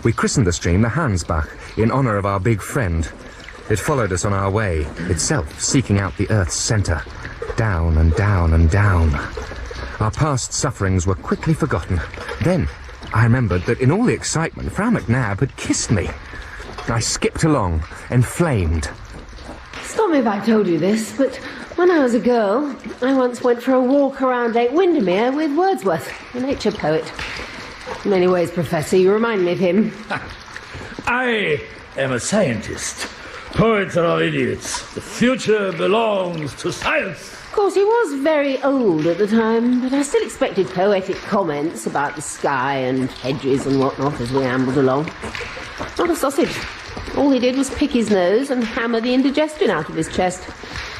We christened the stream the Hansbach, in honor of our big friend. It followed us on our way, itself seeking out the Earth's center. Down and down and down. Our past sufferings were quickly forgotten. Then I remembered that in all the excitement, Frau McNabb had kissed me. I skipped along, enflamed. Stop me if I told you this, but when I was a girl, I once went for a walk around Lake Windermere with Wordsworth, a nature poet. In many ways, Professor, you remind me of him. I am a scientist. Poets are all idiots. The future belongs to science. Of course, he was very old at the time, but I still expected poetic comments about the sky and hedges and whatnot as we ambled along. Not a sausage. All he did was pick his nose and hammer the indigestion out of his chest.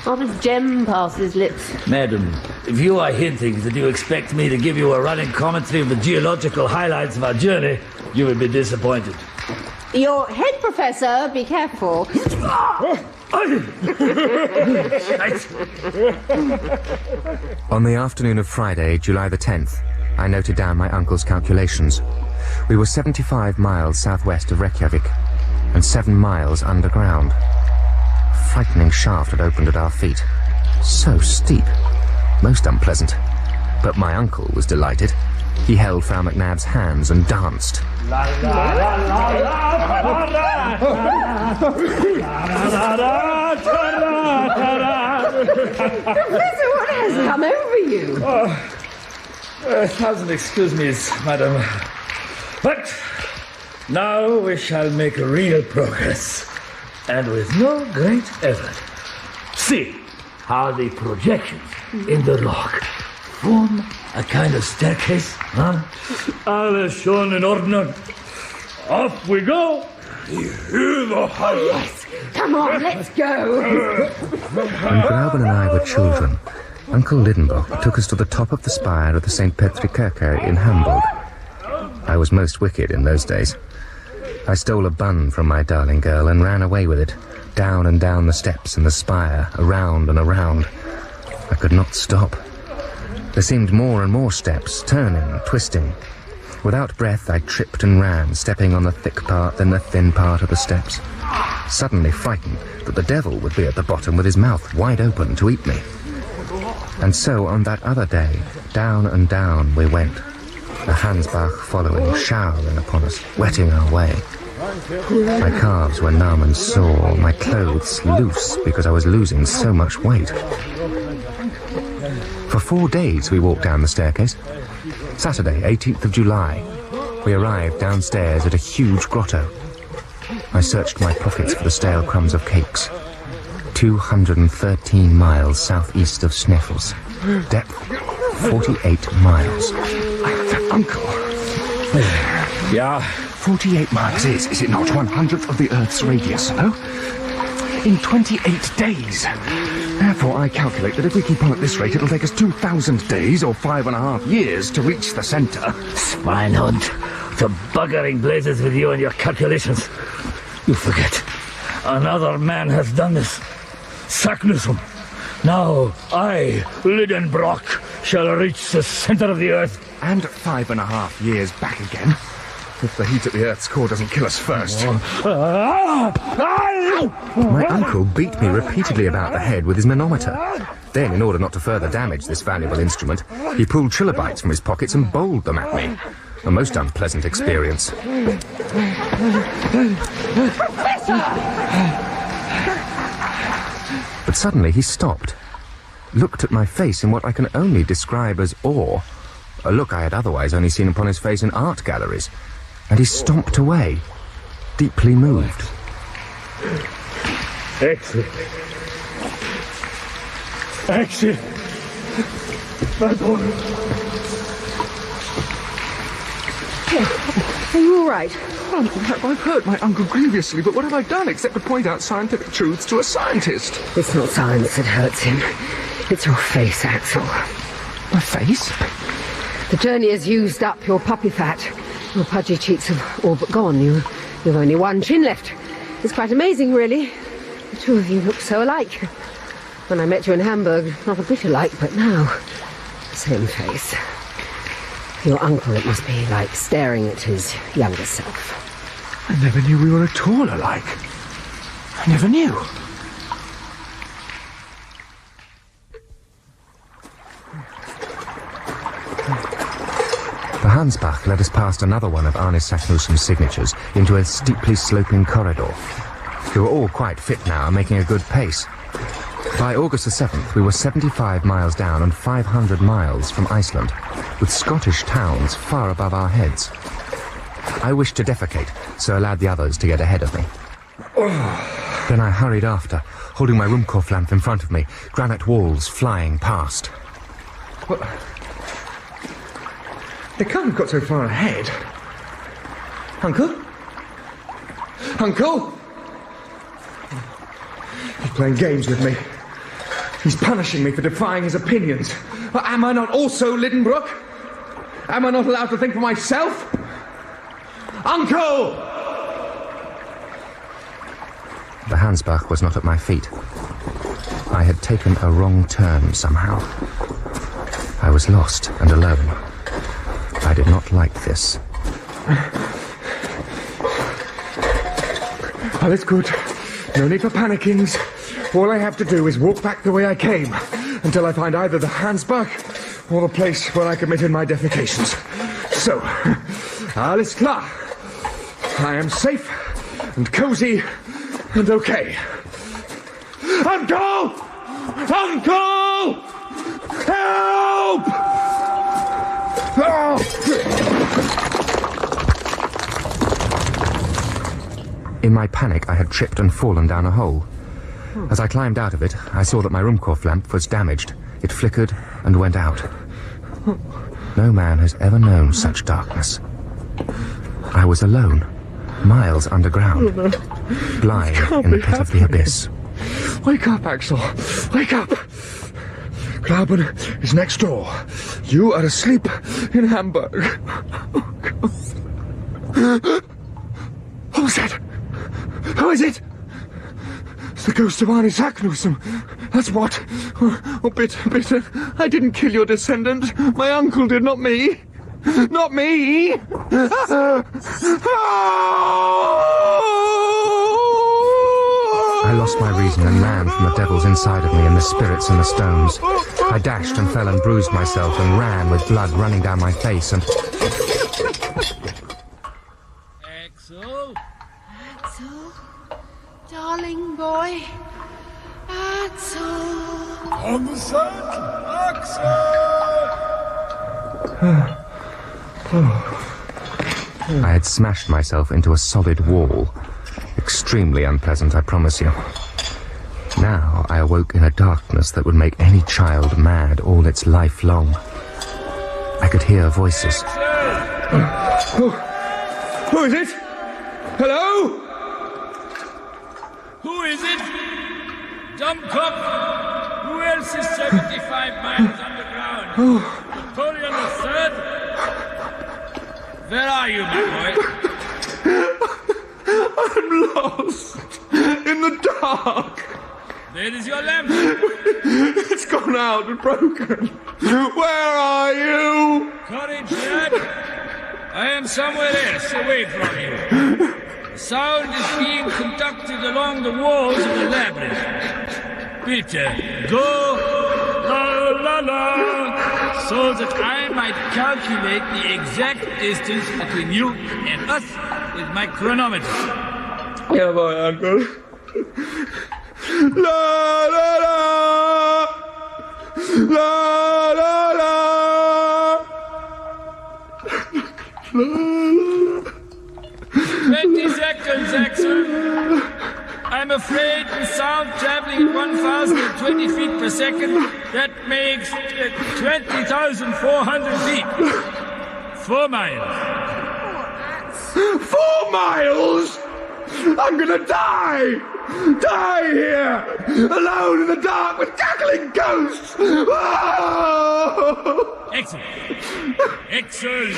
Not a gem passed his lips. Madam, if you are hinting that you expect me to give you a running commentary of the geological highlights of our journey, you will be disappointed. Your head, Professor, be careful. On the afternoon of Friday, July the 10th, I noted down my uncle's calculations. We were 75 miles southwest of Reykjavik, and 7 miles underground. A frightening shaft had opened at our feet. So steep. Most unpleasant. But my uncle was delighted. He held Frau McNabb's hands and danced. Professor, what has come over you? 1,000 excuse me's, madam. But now we shall make real progress, and with no great effort. See how the projections in the rock form a kind of staircase, huh? Alles schon in Ordnung. Off we go. Yes, come on, let's go. When Glauben and I were children, Uncle Lidenbrock took us to the top of the spire of the St. Petri Kirche in Hamburg. I was most wicked in those days. I stole a bun from my darling girl and ran away with it, down and down the steps and the spire, around and around. I could not stop. There seemed more and more steps, turning, twisting. Without breath, I tripped and ran, stepping on the thick part, then the thin part of the steps. Suddenly frightened that the devil would be at the bottom with his mouth wide open to eat me. And so, on that other day, down and down we went, the Hansbach following, showering upon us, wetting our way. My calves were numb and sore, my clothes loose because I was losing so much weight. For 4 days we walked down the staircase. Saturday, 18th of July, we arrived downstairs at a huge grotto. I searched my pockets for the stale crumbs of cakes. 213 miles southeast of Sneffels. Depth, 48 miles. Uncle. Yeah? 48 miles is it not 1/100th of the Earth's radius, no? In 28 days. Therefore, I calculate that if we keep on at this rate, it'll take us 2,000 days, or 5.5 years, to reach the centre. Schweinhund, the buggering blazes with you and your calculations. You forget. Another man has done this. Saknussemm. Now, I, Lidenbrock, shall reach the centre of the Earth. And 5.5 years back again. If the heat at the Earth's core doesn't kill us first. My uncle beat me repeatedly about the head with his manometer. Then, in order not to further damage this valuable instrument, he pulled trilobites from his pockets and bowled them at me. A most unpleasant experience. But suddenly he stopped, looked at my face in what I can only describe as awe, a look I had otherwise only seen upon his face in art galleries, and he stomped away, deeply moved. Excellent. Excellent. My boy. Are you all right? I've hurt my uncle grievously, but what have I done except to point out scientific truths to a scientist? It's not science that hurts him. It's your face, Axel. My face? The journey has used up your puppy fat. Your pudgy cheeks have all but gone. You've only one chin left. It's quite amazing, really. The two of you look so alike. When I met you in Hamburg, not a bit alike, but now, same face. Your uncle, it must be like staring at his younger self. I never knew we were at all alike. I never knew. The Hansbach led us past another one of Arne Saknussemm's signatures into a steeply sloping corridor. We were all quite fit now and making a good pace. By August the 7th, we were 75 miles down and 500 miles from Iceland, with Scottish towns far above our heads. I wished to defecate, so allowed the others to get ahead of me. Then I hurried after, holding my Ruhmkorff lamp in front of me, granite walls flying past. What? They can't have got so far ahead. Uncle? Uncle? He's playing games with me. He's punishing me for defying his opinions. But am I not also Lidenbrock? Am I not allowed to think for myself? Uncle! The Hansbach was not at my feet. I had taken a wrong turn somehow. I was lost and alone. I did not like this. Oh, that's good. No need for panickings. All I have to do is walk back the way I came until I find either the Hansbach or the place where I committed my defecations. So, alles klar. I am safe and cozy and okay. Uncle! Uncle! Help! Oh! In my panic, I had tripped and fallen down a hole. As I climbed out of it, I saw that my Ruhmkorff lamp was damaged. It flickered and went out. No man has ever known such darkness. I was alone, miles underground, blind in the pit of the abyss. Wake up, Axel. Wake up. Glauben is next door. You are asleep in Hamburg. Oh, God. What was that? Who is it? It's the ghost of Arne Saknussemm. That's what. Oh, bitter. I didn't kill your descendant. My uncle did, not me. Not me! I lost my reason and ran from the devils inside of me and the spirits in the stones. I dashed and fell and bruised myself and ran with blood running down my face and... Axel? Axel? Darling boy? Axel? On the saddle, I had smashed myself into a solid wall. Extremely unpleasant, I promise you. Now I awoke in a darkness that would make any child mad all its life long. I could hear voices. Who is it? Hello? Who is it? Dummkopf? Who else is 75 miles underground? Napoleon III? Where are you, my boy? I'm lost in the dark. Where is your lamp? It's gone out and broken. Where are you? Courage, lad. I am somewhere else, away from you. The sound is being conducted along the walls of the labyrinth. Bitte, go, la la la, so that I might calculate the exact distance between you and us with my chronometer. Yeah, boy, Uncle. La la la, la la la, la la. 20 seconds, Axel. I'm afraid with sound traveling at 1,020 feet per second, that makes 20,400 feet. 4 miles. 4 miles? I'm gonna die! Die here! Alone in the dark with cackling ghosts! Oh! Excellent. Excellent.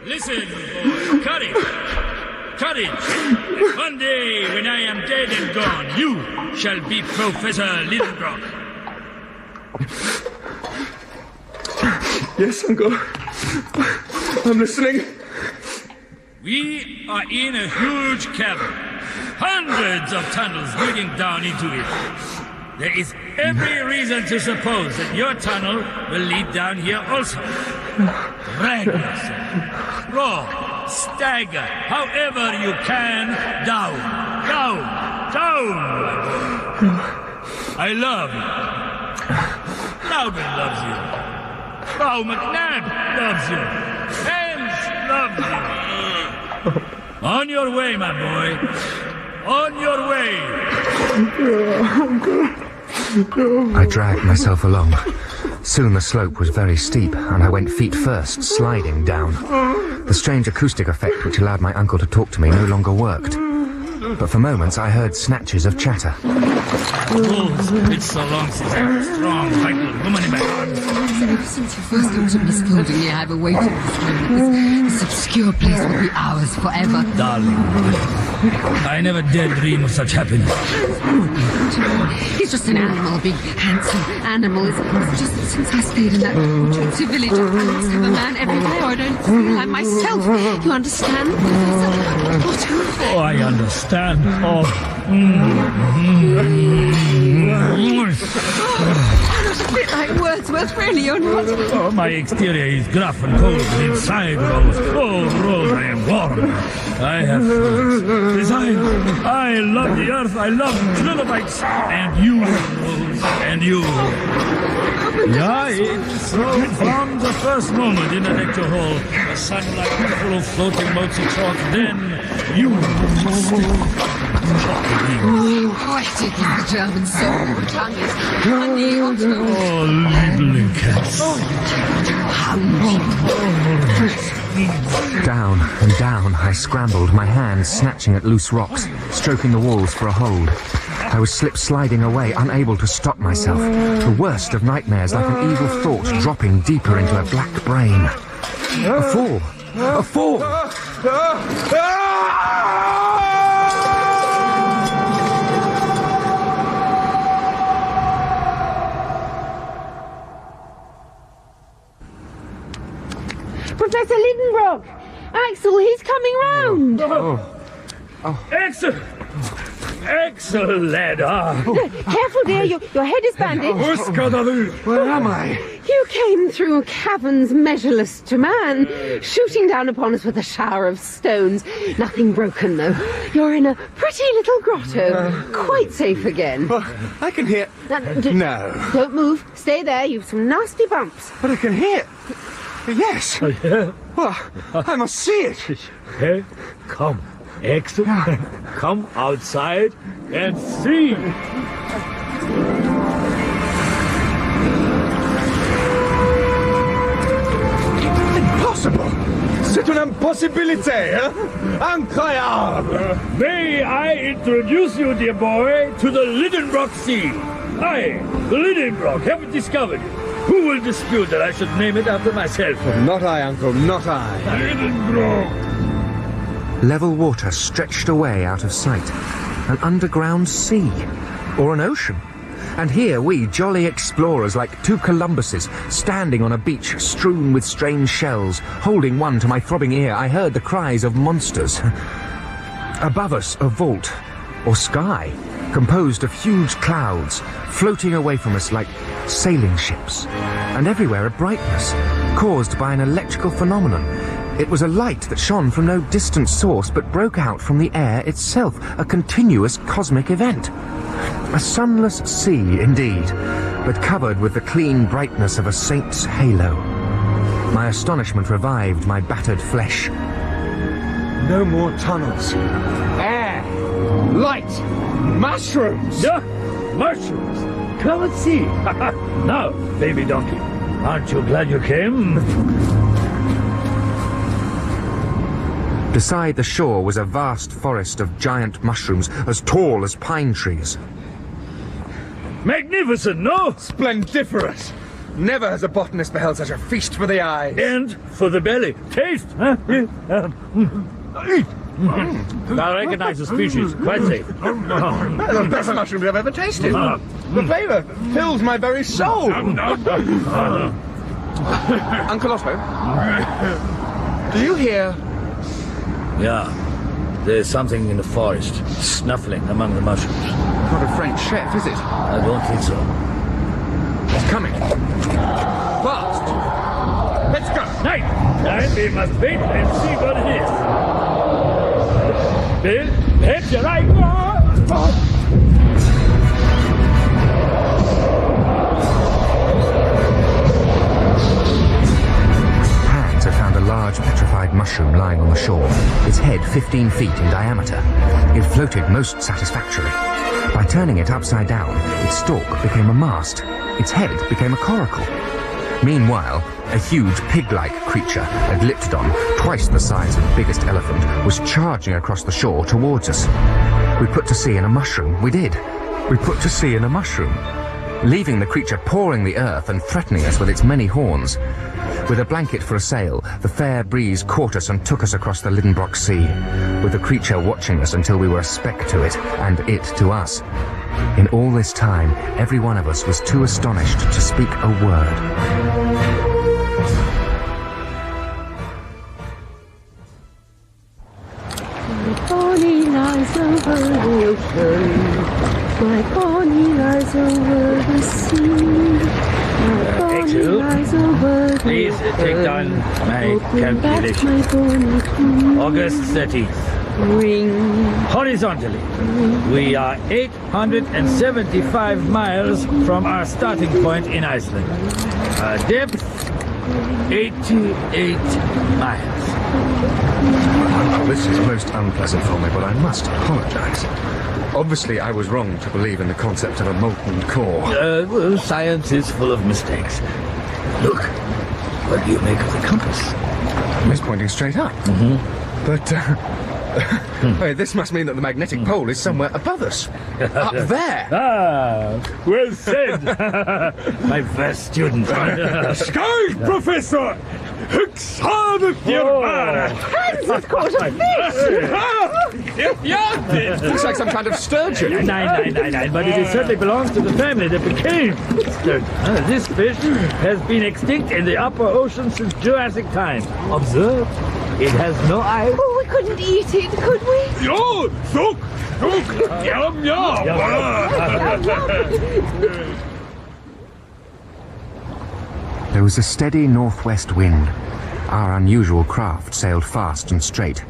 Listen, boy. Courage. Courage. And one day, when I am dead and gone, you shall be Professor Lidenbrock. Yes, Uncle. I'm listening. We are in a huge cavern. Hundreds of tunnels leading down into it. There is every reason to suppose that your tunnel will lead down here also. Drag yourself. Roll. Stagger. However you can. Down. Down. Down. I love you. Loudon loves you. Frau McNabb loves you. Hans loves you. On your way, my boy. On your way. I dragged myself along. Soon the slope was very steep, and I went feet first, sliding down. The strange acoustic effect which allowed my uncle to talk to me no longer worked. But for moments I heard snatches of chatter. Oh, it's so long since I had a strong, vital woman in my arms. Ever since you first looked at me scoldingly, I've awaited this moment. This obscure place will be ours forever. Darling, I never dared dream of such happiness. He's just an animal, a big, handsome animal. It's just since I stayed in that gypsy village, I must have a man every day, or I don't feel like myself. You understand, Professor? Oh, I understand. Oh. bit like Wordsworth, really, you're not. Oh, my exterior is gruff and cold, but inside, Rose, oh, Rose, I am warm. I have desire. I love the earth, I love trilobites, and you, Rose, and you. Yeah, it's so from the first moment in the lecture hall, the sunlight full of floating motes of chalk, then you. Oh, I did love the German song. The tongue is honey. Oh, little cats. Down and down I scrambled, my hands snatching at loose rocks, stroking the walls for a hold. I was slip-sliding away, unable to stop myself. The worst of nightmares, like an evil thought dropping deeper into a black brain. A fall! A fall! Professor Lidenbrock! Axel, he's coming round! Axel! Axel, lad! Careful, dear, your head is bandaged. Where am I? You came through caverns measureless to man, shooting down upon us with a shower of stones. Nothing broken, though. You're in a pretty little grotto. Quite safe again. I can hear... No. Don't move. Stay there. You've some nasty bumps. But I can hear... Yes. Well, I must see it. Hey, come, Axel. Come outside and see. Impossible. C'est une impossibilité, hein? Incroyable. May I introduce you, dear boy, to the Lidenbrock Sea? I, the Lidenbrock, have discovered it. Who will dispute that I should name it after myself? Not I, Uncle, not I. Lidenbrock. Level water stretched away out of sight. An underground sea. Or an ocean. And here we, jolly explorers like two Columbuses, standing on a beach strewn with strange shells. Holding one to my throbbing ear, I heard the cries of monsters. Above us, a vault, or sky, composed of huge clouds, floating away from us like sailing ships. And everywhere a brightness, caused by an electrical phenomenon. It was a light that shone from no distant source, but broke out from the air itself, a continuous cosmic event. A sunless sea, indeed, but covered with the clean brightness of a saint's halo. My astonishment revived my battered flesh. No more tunnels. Air. Light. Mushrooms. Yeah, mushrooms. Come and see. Now, baby donkey, aren't you glad you came? Beside the shore was a vast forest of giant mushrooms as tall as pine trees. Magnificent, no? Splendiferous. Never has a botanist beheld such a feast for the eyes. And for the belly. Taste, huh? I recognize the species. Quite safe. The best mushrooms I've ever tasted. The flavour fills my very soul. Uncle Otto, do you hear? Yeah. There's something in the forest, snuffling among the mushrooms. Not a French chef, is it? I don't think so. It's coming. Fast. Let's go. Right. Now we must wait and see what it is. Bill, perhaps you're right. Hands had found a large petrified mushroom lying on the shore, its head 15 feet in diameter. It floated most satisfactorily. By turning it upside down, its stalk became a mast, its head became a coracle. Meanwhile, a huge pig-like creature, a glyptodon, twice the size of the biggest elephant, was charging across the shore towards us. We put to sea in a mushroom. We did. We put to sea in a mushroom, leaving the creature pawing the earth and threatening us with its many horns. With a blanket for a sail, the fair breeze caught us and took us across the Lidenbrock Sea, with the creature watching us until we were a speck to it, and it to us. In all this time, every one of us was too astonished to speak a word. My pony lies over the ocean. My pony lies over the sea. Axel, please take down my calculation. August 30th. Horizontally, we are 875 miles from our starting point in Iceland. Our depth, 88 miles. Uncle, this is most unpleasant for me, but I must apologize. Obviously, I was wrong to believe in the concept of a molten core. Well, science is full of mistakes. Look, what do you make of the compass? It's pointing straight up. Mm-hmm. But, hey, this must mean that the magnetic pole is somewhere above us. Up there! Ah, well said, my first student. Sky, Professor! Excited, Hans has caught a fish! Looks like some kind of sturgeon. Nine, but it certainly belongs to the family that became sturgeon. This fish has been extinct in the upper ocean since Jurassic time. Observe, it has no eyes. Oh, we couldn't eat it, could we? Yo, look, yum, yum. There was a steady northwest wind. Our unusual craft sailed fast and straight.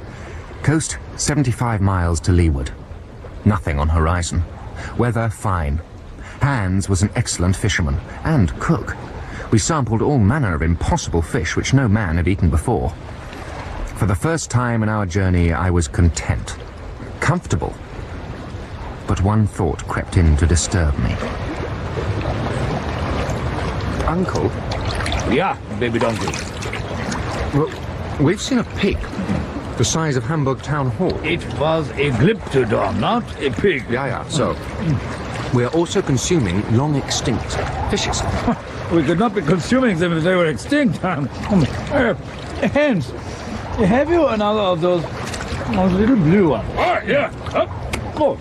Coast 75 miles to leeward. Nothing on horizon. Weather fine. Hans was an excellent fisherman and cook. We sampled all manner of impossible fish which no man had eaten before. For the first time in our journey, I was content, comfortable. But one thought crept in to disturb me. Uncle? Yeah, baby donkey. Well, we've seen a pig, the size of Hamburg Town Hall. It was a glyptodon, not a pig. Yeah, so we are also consuming long-extinct fishes. We could not be consuming them if they were extinct. Hans, have you another of those little blue ones? Oh, yeah. Oh.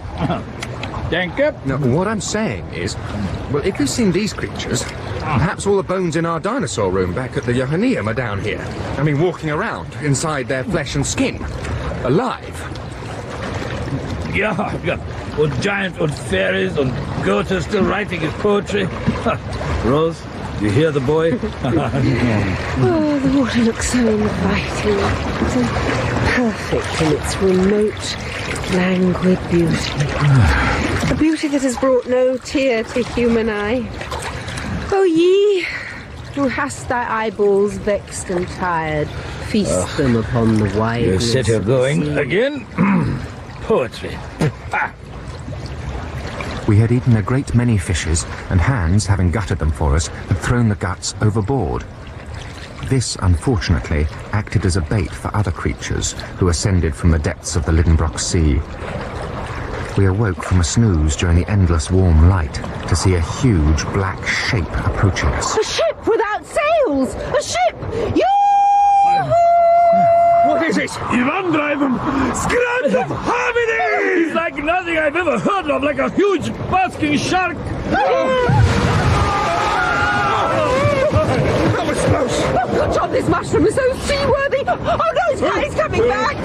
Thank you. Now, what I'm saying is, well, if you've seen these creatures, perhaps all the bones in our dinosaur room back at the Johanneum are down here. I mean, walking around inside their flesh and skin, alive. Yeah. And giant and fairies and Goethe still writing his poetry. Rose, you hear the boy? Oh, the water looks so inviting, so perfect in its remote, languid beauty. A beauty that has brought no tear to human eye. O ye, who hast thy eyeballs vexed and tired, feast them upon the wideness. You set her going again? Poetry. We had eaten a great many fishes, and Hans, having gutted them for us, had thrown the guts overboard. This, unfortunately, acted as a bait for other creatures who ascended from the depths of the Lidenbrock Sea. We awoke from a snooze during the endless warm light to see a huge black shape approaching us. A ship without sails! A ship! Yoo-hoo! What is it? Ivandriven! Scrandum Hamidi! It's like nothing I've ever heard of, like a huge basking shark. That was close! Oh, good job, this mushroom is so seaworthy! Oh no, his guy's coming back!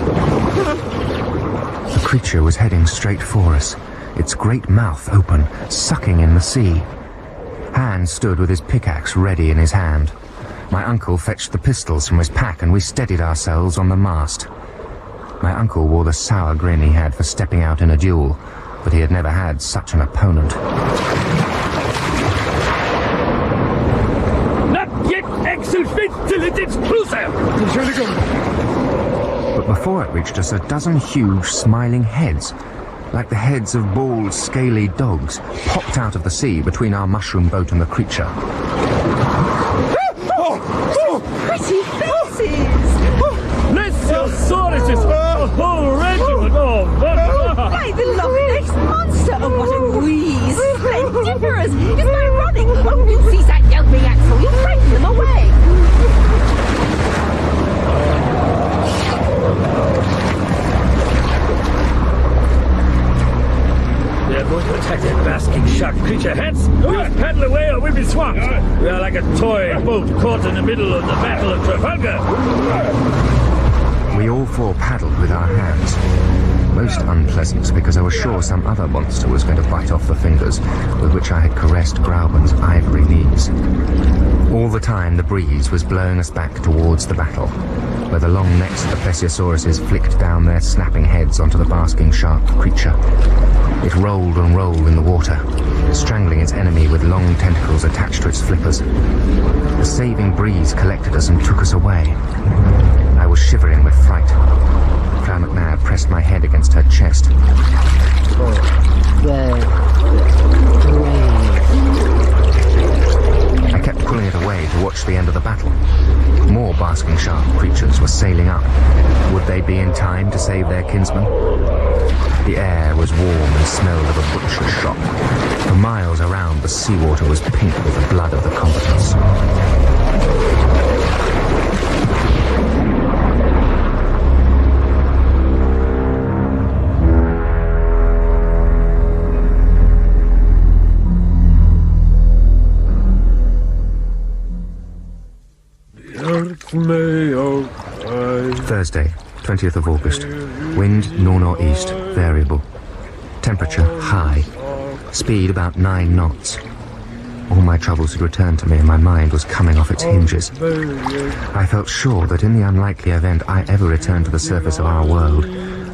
The creature was heading straight for us, its great mouth open, sucking in the sea. Hans stood with his pickaxe ready in his hand. My uncle fetched the pistols from his pack and we steadied ourselves on the mast. My uncle wore the sour grin he had for stepping out in a duel, but he had never had such an opponent. Not yet, Axel Fitz, till it is closer! But before it reached us, a dozen huge, smiling heads, like the heads of bald, scaly dogs, popped out of the sea between our mushroom boat and the creature. Pretty faces! Bless your sauruses! A whole regiment! By the Loch Ness Monster! Oh, what a wheeze! Splendiferous! It's ironic! Oh, you see that yelping Axel! You frighten them away! They're going to attack that basking shark creature. Hence, we'll paddle away or we'll be swamped. We are like a toy boat caught in the middle of the Battle of Trafalgar. We all four paddled with our hands. most unpleasant because I was sure some other monster was going to bite off the fingers with which I had caressed Grauben's ivory knees. All the time the breeze was blowing us back towards the battle, where the long necks of the plesiosauruses flicked down their snapping heads onto the basking shark creature. It rolled and rolled in the water, strangling its enemy with long tentacles attached to its flippers. The saving breeze collected us and took us away. I was shivering with fright. Frau McNabb pressed my head against her chest. I kept pulling it away to watch the end of the battle. More basking shark creatures were sailing up. Would they be in time to save their kinsman? The air was warm and smelled of a butcher's shop. For miles around, the seawater was pink with the blood of the combatants. Thursday, 20th of August. Wind nor-northeast, variable. Temperature high. Speed about 9 knots. All my troubles had returned to me and my mind was coming off its hinges. I felt sure that in the unlikely event I ever returned to the surface of our world,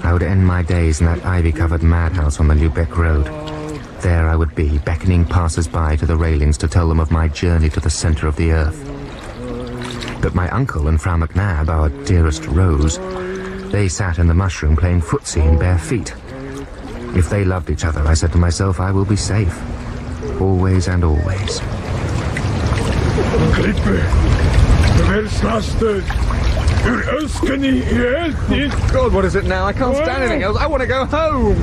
I would end my days in that ivy-covered madhouse on the Lübeck Road. There I would be, beckoning passers-by to the railings to tell them of my journey to the centre of the earth. But my uncle and Frau McNabb, our dearest Rose, they sat in the mushroom playing footsie in bare feet. If they loved each other, I said to myself, I will be safe. Always and always. God, what is it now? I can't stand anything else. I want to go home.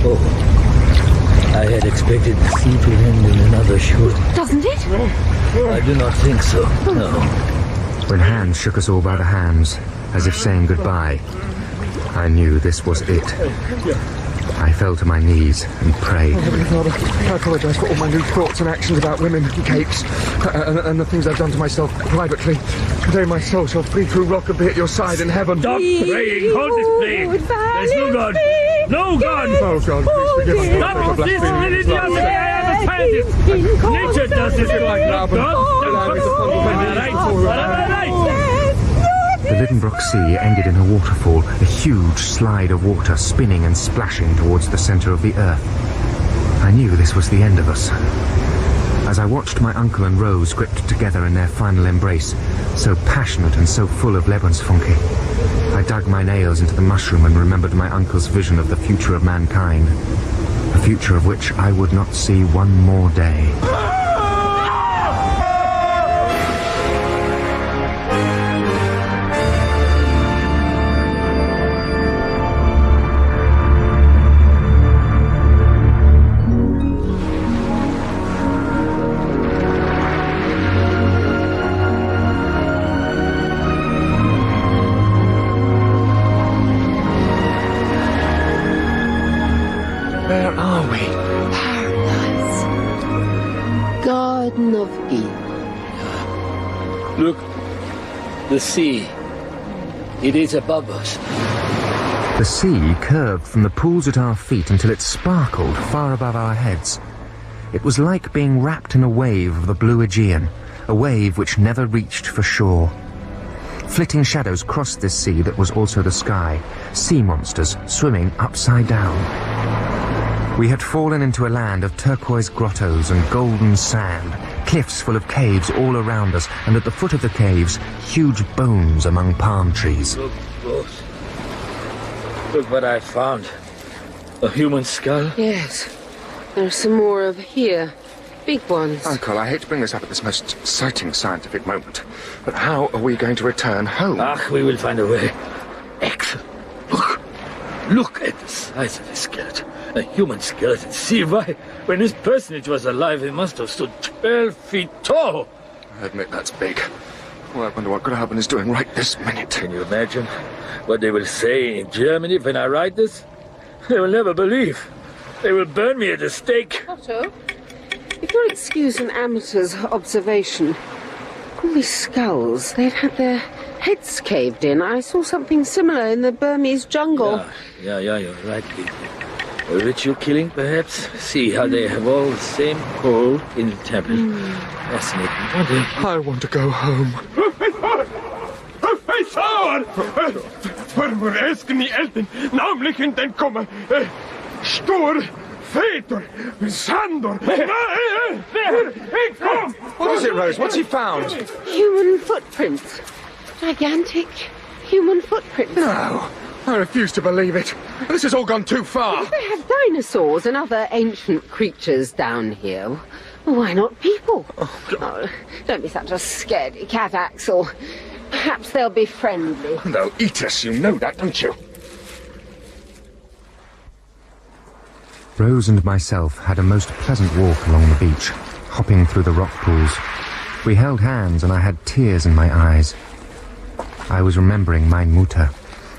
Oh, I had expected the sea to end in another shore. Doesn't it? I do not think so, no. When Hans shook us all by the hands, as if saying goodbye, I knew this was it. I fell to my knees and prayed. Father, I apologise for all my new thoughts and actions about women and cakes, and the things I've done to myself privately. Today my soul shall flee through rock and be at your side in heaven. Stop praying! Hold this, please! There's no God! No God! Oh, God, please forgive us. Stop this religiosity! I am a scientist! Nature does this like God! The Lidenbrock Sea ended in a waterfall, a huge slide of water spinning and splashing towards the centre of the earth. I knew this was the end of us. As I watched my uncle and Rose gripped together in their final embrace, so passionate and so full of Lebensfunke, I dug my nails into the mushroom and remembered my uncle's vision of the future of mankind, a future of which I would not see one more day. Where are we? Paradise. Garden of Eden. Look, the sea. It is above us. The sea curved from the pools at our feet until it sparkled far above our heads. It was like being wrapped in a wave of the blue Aegean, a wave which never reached for shore. Flitting shadows crossed this sea that was also the sky, sea monsters swimming upside down. We had fallen into a land of turquoise grottos and golden sand, cliffs full of caves all around us, and at the foot of the caves, huge bones among palm trees. Look, boss. Look what I found. A human skull? Yes. There's some more over here. Big ones. Uncle, I hate to bring this up at this most exciting scientific moment, but how are we going to return home? We will find a way. Excellent. Look at the size of his skeleton. A human skeleton. See why? When this personage was alive, he must have stood 12 feet tall. I admit that's big. Well, I wonder what Graben is doing right this minute. Can you imagine what they will say in Germany when I write this? They will never believe. They will burn me at the stake. Otto, if you'll excuse an amateur's observation, all these skulls, they've had their heads caved in. I saw something similar in the Burmese jungle. Yeah, you're right. A ritual killing, perhaps? See how they have all the same hole in the temple. Fascinating. I want to go home. Professor! Voor älskar elden, namligen den kommer stor, fetor, sandor. What is it, Rose? What's he found? Human footprints. Gigantic human footprints. No, I refuse to believe it. This has all gone too far. If they have dinosaurs and other ancient creatures down here, why not people? Oh, don't be such a scaredy cat, Axel. Perhaps they'll be friendly. They'll eat us, you know that, don't you? Rose and myself had a most pleasant walk along the beach, hopping through the rock pools. We held hands and I had tears in my eyes. I was remembering mein Mutter.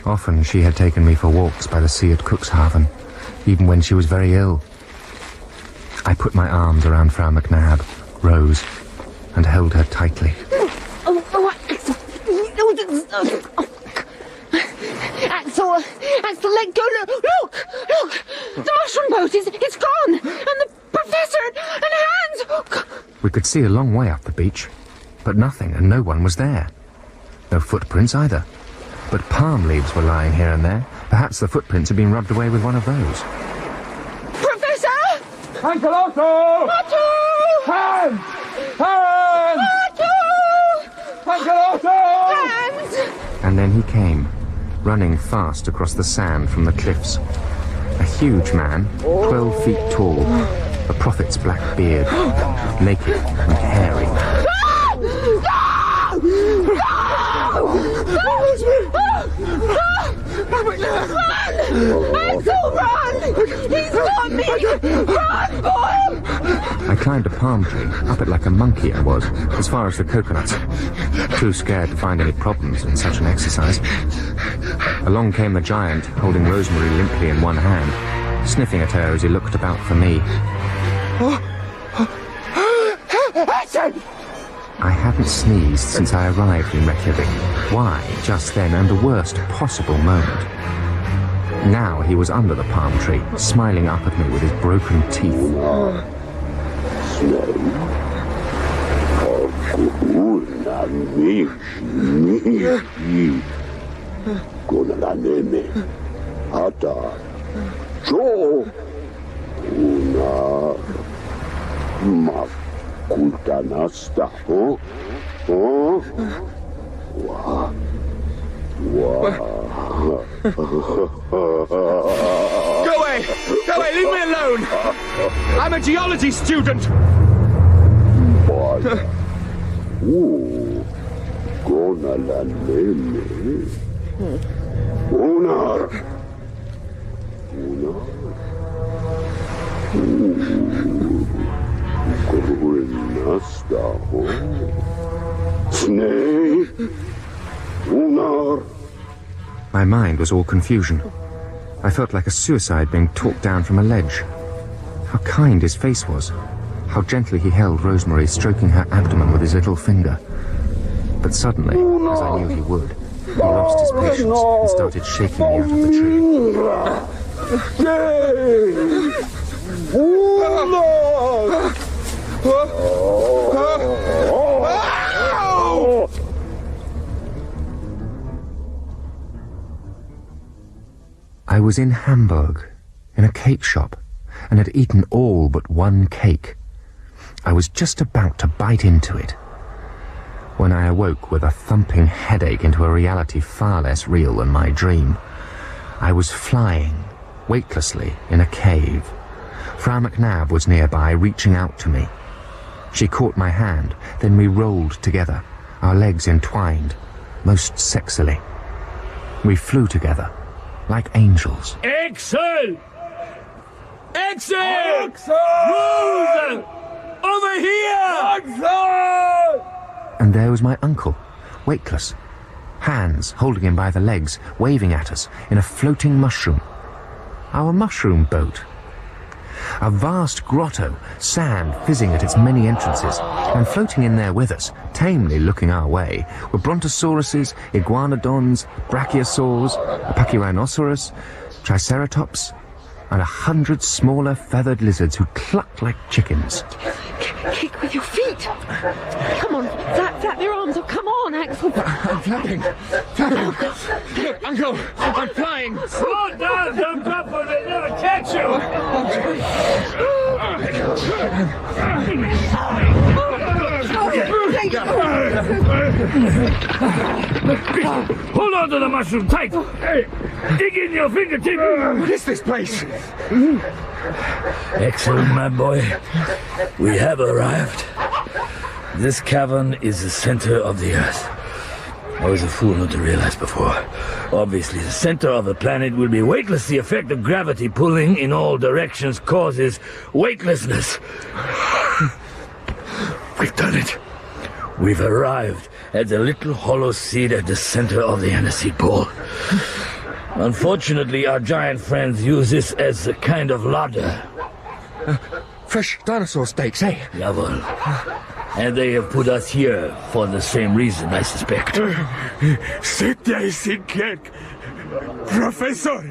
Often she had taken me for walks by the sea at Cuxhaven, even when she was very ill. I put my arms around Frau McNabb, Rose, and held her tightly. Axel, let go. Look! The mushroom boat, it's gone! And the professor and Hans! We could see a long way up the beach, but nothing and no one was there. No footprints either. But palm leaves were lying here and there. Perhaps the footprints had been rubbed away with one of those. Professor! Uncle Otto! Otto! Hans! Hans! Otto! Uncle Otto! Hans! And then he came, running fast across the sand from the cliffs. A huge man, 12 feet tall, a prophet's black beard, naked and hairy. Axel, run! He's got me! Run, boy! I climbed a palm tree, up it like a monkey I was, as far as the coconuts. Too scared to find any problems in such an exercise. Along came the giant, holding Rosemary limply in one hand, sniffing at her as he looked about for me. I hadn't sneezed since I arrived in Reykjavik. Why, just then, and the worst possible moment? Now he was under the palm tree, smiling up at me with his broken teeth. Go away! Go away! Leave me alone! I'm a geology student! My mind was all confusion. I felt like a suicide being talked down from a ledge. How kind his face was. How gently he held Rosemary, stroking her abdomen with his little finger. But suddenly, as I knew he would, he lost his patience and started shaking me out of the I was in Hamburg, in a cake shop, and had eaten all but one cake. I was just about to bite into it, when I awoke with a thumping headache into a reality far less real than my dream. I was flying, weightlessly, in a cave. Frau McNabb was nearby, reaching out to me. She caught my hand, then we rolled together, our legs entwined, most sexily. We flew together, like angels. Axel! Axel! Rose! Over here! Axel! And there was my uncle, weightless, hands holding him by the legs, waving at us in a floating mushroom. Our mushroom boat. A vast grotto, sand fizzing at its many entrances, and floating in there with us, tamely looking our way, were brontosauruses, iguanodons, brachiosaurs, a pachyrhinoceros, triceratops, and 100 smaller feathered lizards who clucked like chickens. Kick with your feet. Come on, flap their arms. Oh, come on, Axel. I'm flapping. Look, Uncle, I'm flying. Slow down, don't drop or they'll never catch you. Hold on to the mushroom tight. Hey, dig in your fingertip. What is this place? Excellent, my boy. We have arrived. This cavern is the center of the Earth. I was a fool not to realize before. Obviously, the center of the planet will be weightless. The effect of gravity pulling in all directions causes weightlessness. We've done it. We've arrived at the little hollow seed at the center of the aniseed ball. Unfortunately, our giant friends use this as a kind of larder. Fresh dinosaur steaks, eh? Jawohl. And they have put us here for the same reason, I suspect. Seht ihr, es sind Kerk. Professor!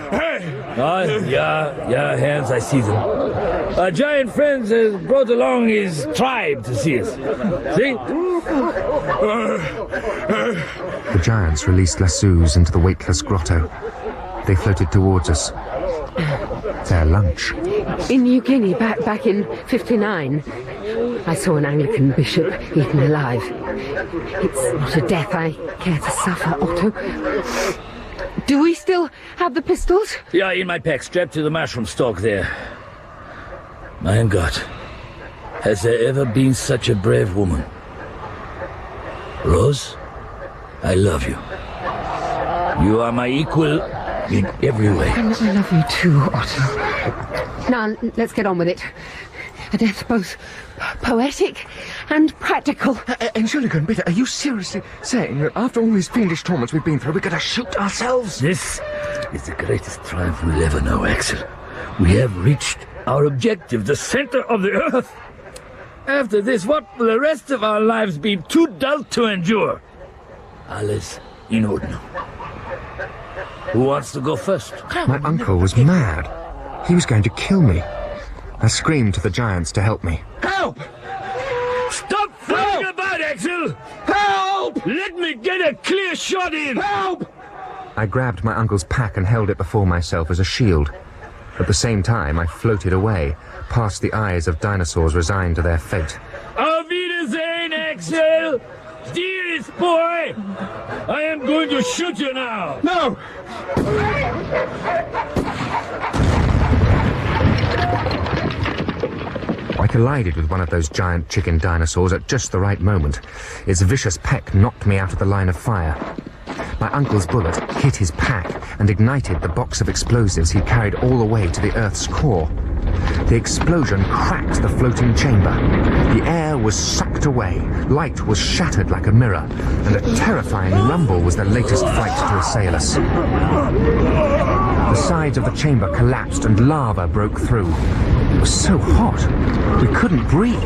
Hey! Yeah, Hans, I see them. Our giant friends has brought along his tribe to see us. See? The giants released lassos into the weightless grotto. They floated towards us. Their lunch. In New Guinea, back in 59, I saw an Anglican bishop eaten alive. It's not a death I care to suffer, Otto. Do we still have the pistols? Yeah, in my pack, strapped to the mushroom stalk there. Mein Gott, has there ever been such a brave woman? Rose, I love you. You are my equal in every way. I love you too, Otto. Now, let's get on with it. A death both poetic and practical. Angelica and Bitter, are you seriously saying that after all these fiendish torments we've been through, we're going to shoot ourselves? This is the greatest triumph we'll ever know, Axel. We have reached our objective, the center of the Earth. After this, what will the rest of our lives be too dull to endure? Alles in Ordnung. Who wants to go first? My uncle was mad. He was going to kill me. I screamed to the giants to help me. Help! Stop flying about, Axel! Help! Let me get a clear shot in! Help! I grabbed my uncle's pack and held it before myself as a shield. At the same time, I floated away, past the eyes of dinosaurs resigned to their fate. Auf Wiedersehen, Axel! Dearest boy! I am going to shoot you now! No! I collided with one of those giant chicken dinosaurs at just the right moment. Its vicious peck knocked me out of the line of fire. My uncle's bullet hit his pack and ignited the box of explosives he carried all the way to the Earth's core. The explosion cracked the floating chamber. The air was sucked away, light was shattered like a mirror, and a terrifying rumble was the latest flight to assail us. The sides of the chamber collapsed and lava broke through. It was so hot, we couldn't breathe.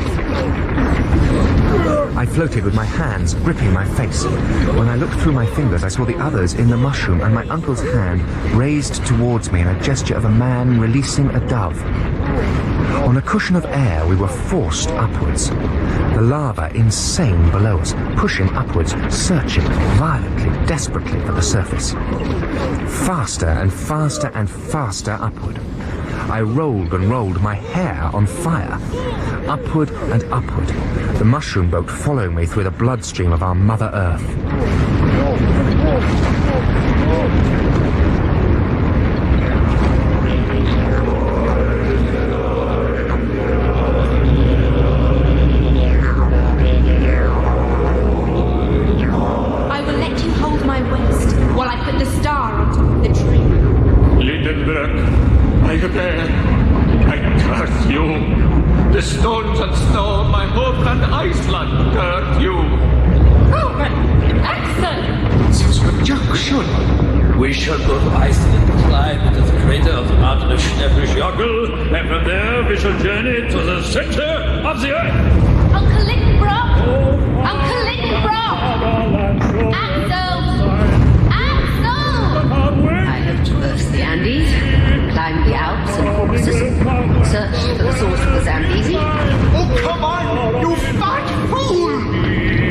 I floated with my hands gripping my face. When I looked through my fingers, I saw the others in the mushroom and my uncle's hand raised towards me in a gesture of a man releasing a dove. On a cushion of air, we were forced upwards. The lava insane below us, pushing upwards, searching violently, desperately for the surface. Faster and faster and faster upward. I rolled and rolled, my hair on fire. Upward and upward, the mushroom boat following me through the bloodstream of our Mother Earth. I will let you hold my waist while I put the star on top of the tree. Little bird, I prepare, I curse you. The stones and snow of my homeland Iceland curse you. Oh, but Axel! Some sort of joke, surely. We shall go to Iceland, climb to the crater of the mountain of Snæfellsjökull, and from there we shall journey to the center of the earth. Uncle Littenbrock! Uncle Littenbrock! Axel! I have traversed the Andes, climbed the Alps and Caucasus, searched for the source of the Zambezi. Oh, come on, you fat fool!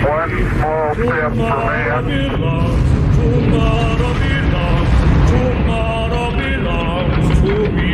One small step for man. Tomorrow belongs to me.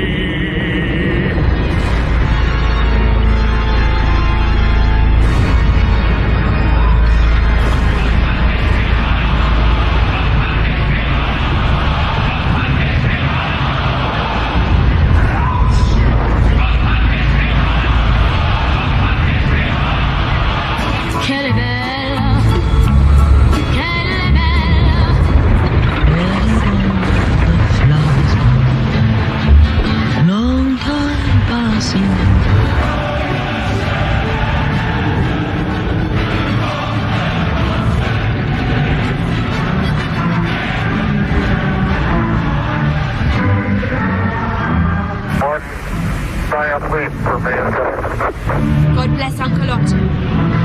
God bless Uncle Otto.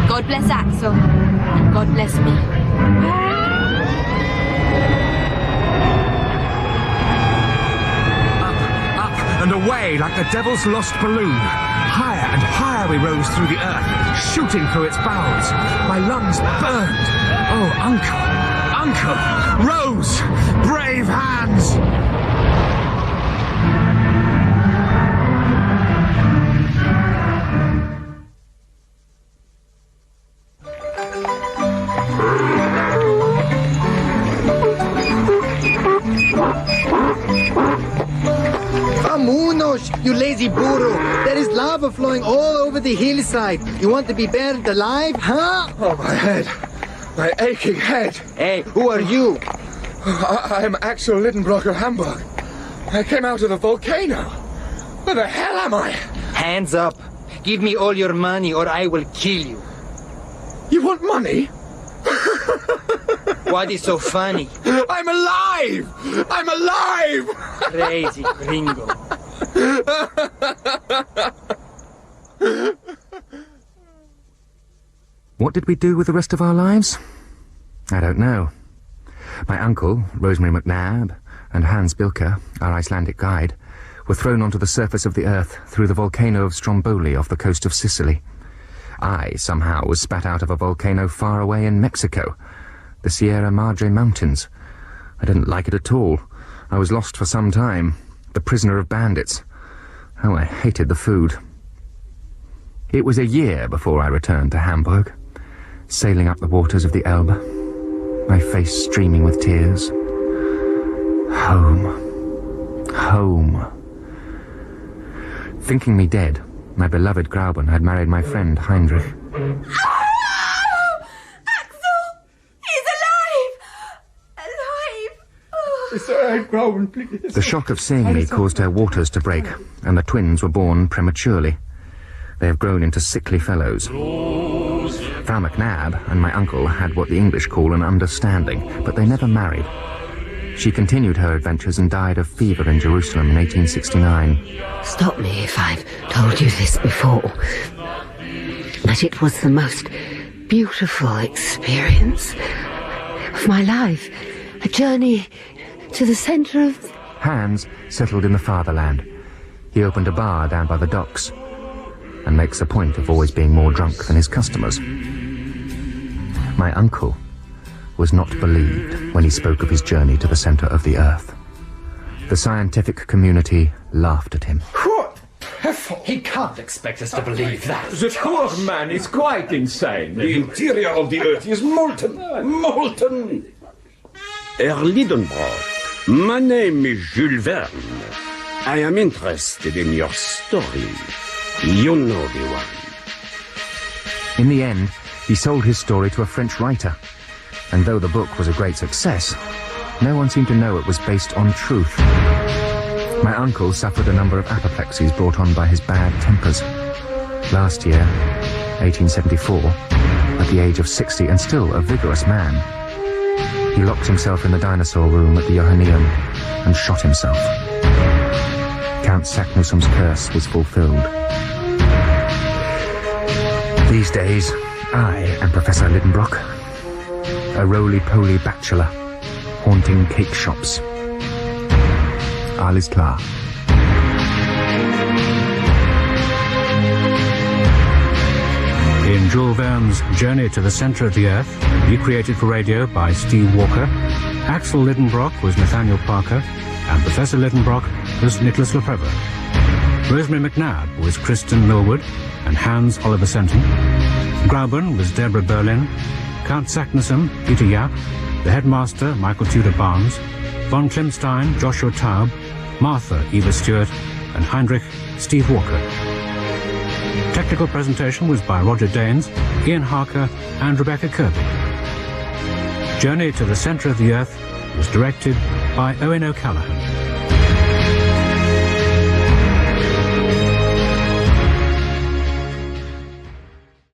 God bless Axel. And God bless me. Up and away like the devil's lost balloon. Higher and higher we rose through the earth, shooting through its bowels. My lungs burned. Oh, Uncle! Rose! Brave hands! Vamonos, you lazy burro. There is lava flowing all over the hillside. You want to be buried alive, huh? Oh, my head. My aching head. Hey, who are you? I'm Axel Lidenbrock of Hamburg. I came out of the volcano. Where the hell am I? Hands up. Give me all your money or I will kill you. You want money? What is so funny? I'm alive! I'm alive! Crazy gringo. What did we do with the rest of our lives? I don't know. My uncle, Rosemary McNabb, and Hans Bilker, our Icelandic guide, were thrown onto the surface of the earth through the volcano of Stromboli off the coast of Sicily. I, somehow, was spat out of a volcano far away in Mexico, the Sierra Madre Mountains. I didn't like it at all. I was lost for some time, the prisoner of bandits. How I hated the food. It was a year before I returned to Hamburg, sailing up the waters of the Elbe, my face streaming with tears. Home. Home. Thinking me dead, my beloved Grauben had married my friend Heinrich. The shock of seeing me caused her waters to break, and the twins were born prematurely. They have grown into sickly fellows. Frau McNabb and my uncle had what the English call an understanding, but they never married. She continued her adventures and died of fever in Jerusalem in 1869. Stop me if I've told you this before, but it was the most beautiful experience of my life. A journey to the centre of... Hans settled in the fatherland. He opened a bar down by the docks and makes a point of always being more drunk than his customers. My uncle was not believed when he spoke of his journey to the centre of the earth. The scientific community laughed at him. He can't expect us to believe that. The poor man is quite insane. The interior of the earth is molten. Molten! Herr Lidenbrock, my name is Jules Verne. I am interested in your story. You know the one. In the end, he sold his story to a French writer. And though the book was a great success, no one seemed to know it was based on truth. My uncle suffered a number of apoplexies brought on by his bad tempers. Last year, 1874, at the age of 60 and still a vigorous man, He locked himself in the dinosaur room at the Johanneum and shot himself. Count Saknussemm's curse was fulfilled. These days, I am Professor Lidenbrock, a roly-poly bachelor, haunting cake shops. Alles klar. In Jules Verne's Journey to the Centre of the Earth, recreated for radio by Steve Walker, Axel Lidenbrock was Nathaniel Parker, and Professor Lidenbrock was Nicholas Leprevaux. Rosemary McNabb was Kristen Millwood, and Hans Oliver Senton. Grauben was Deborah Berlin, Count Saknussem, Peter Japp, the headmaster, Michael Tudor Barnes, von Klimstein, Joshua Taub, Martha, Eva Stewart, and Heinrich, Steve Walker. Technical presentation was by Roger Daines, Ian Harker, and Rebecca Kirby. Journey to the Centre of the Earth was directed by Owen O'Callaghan.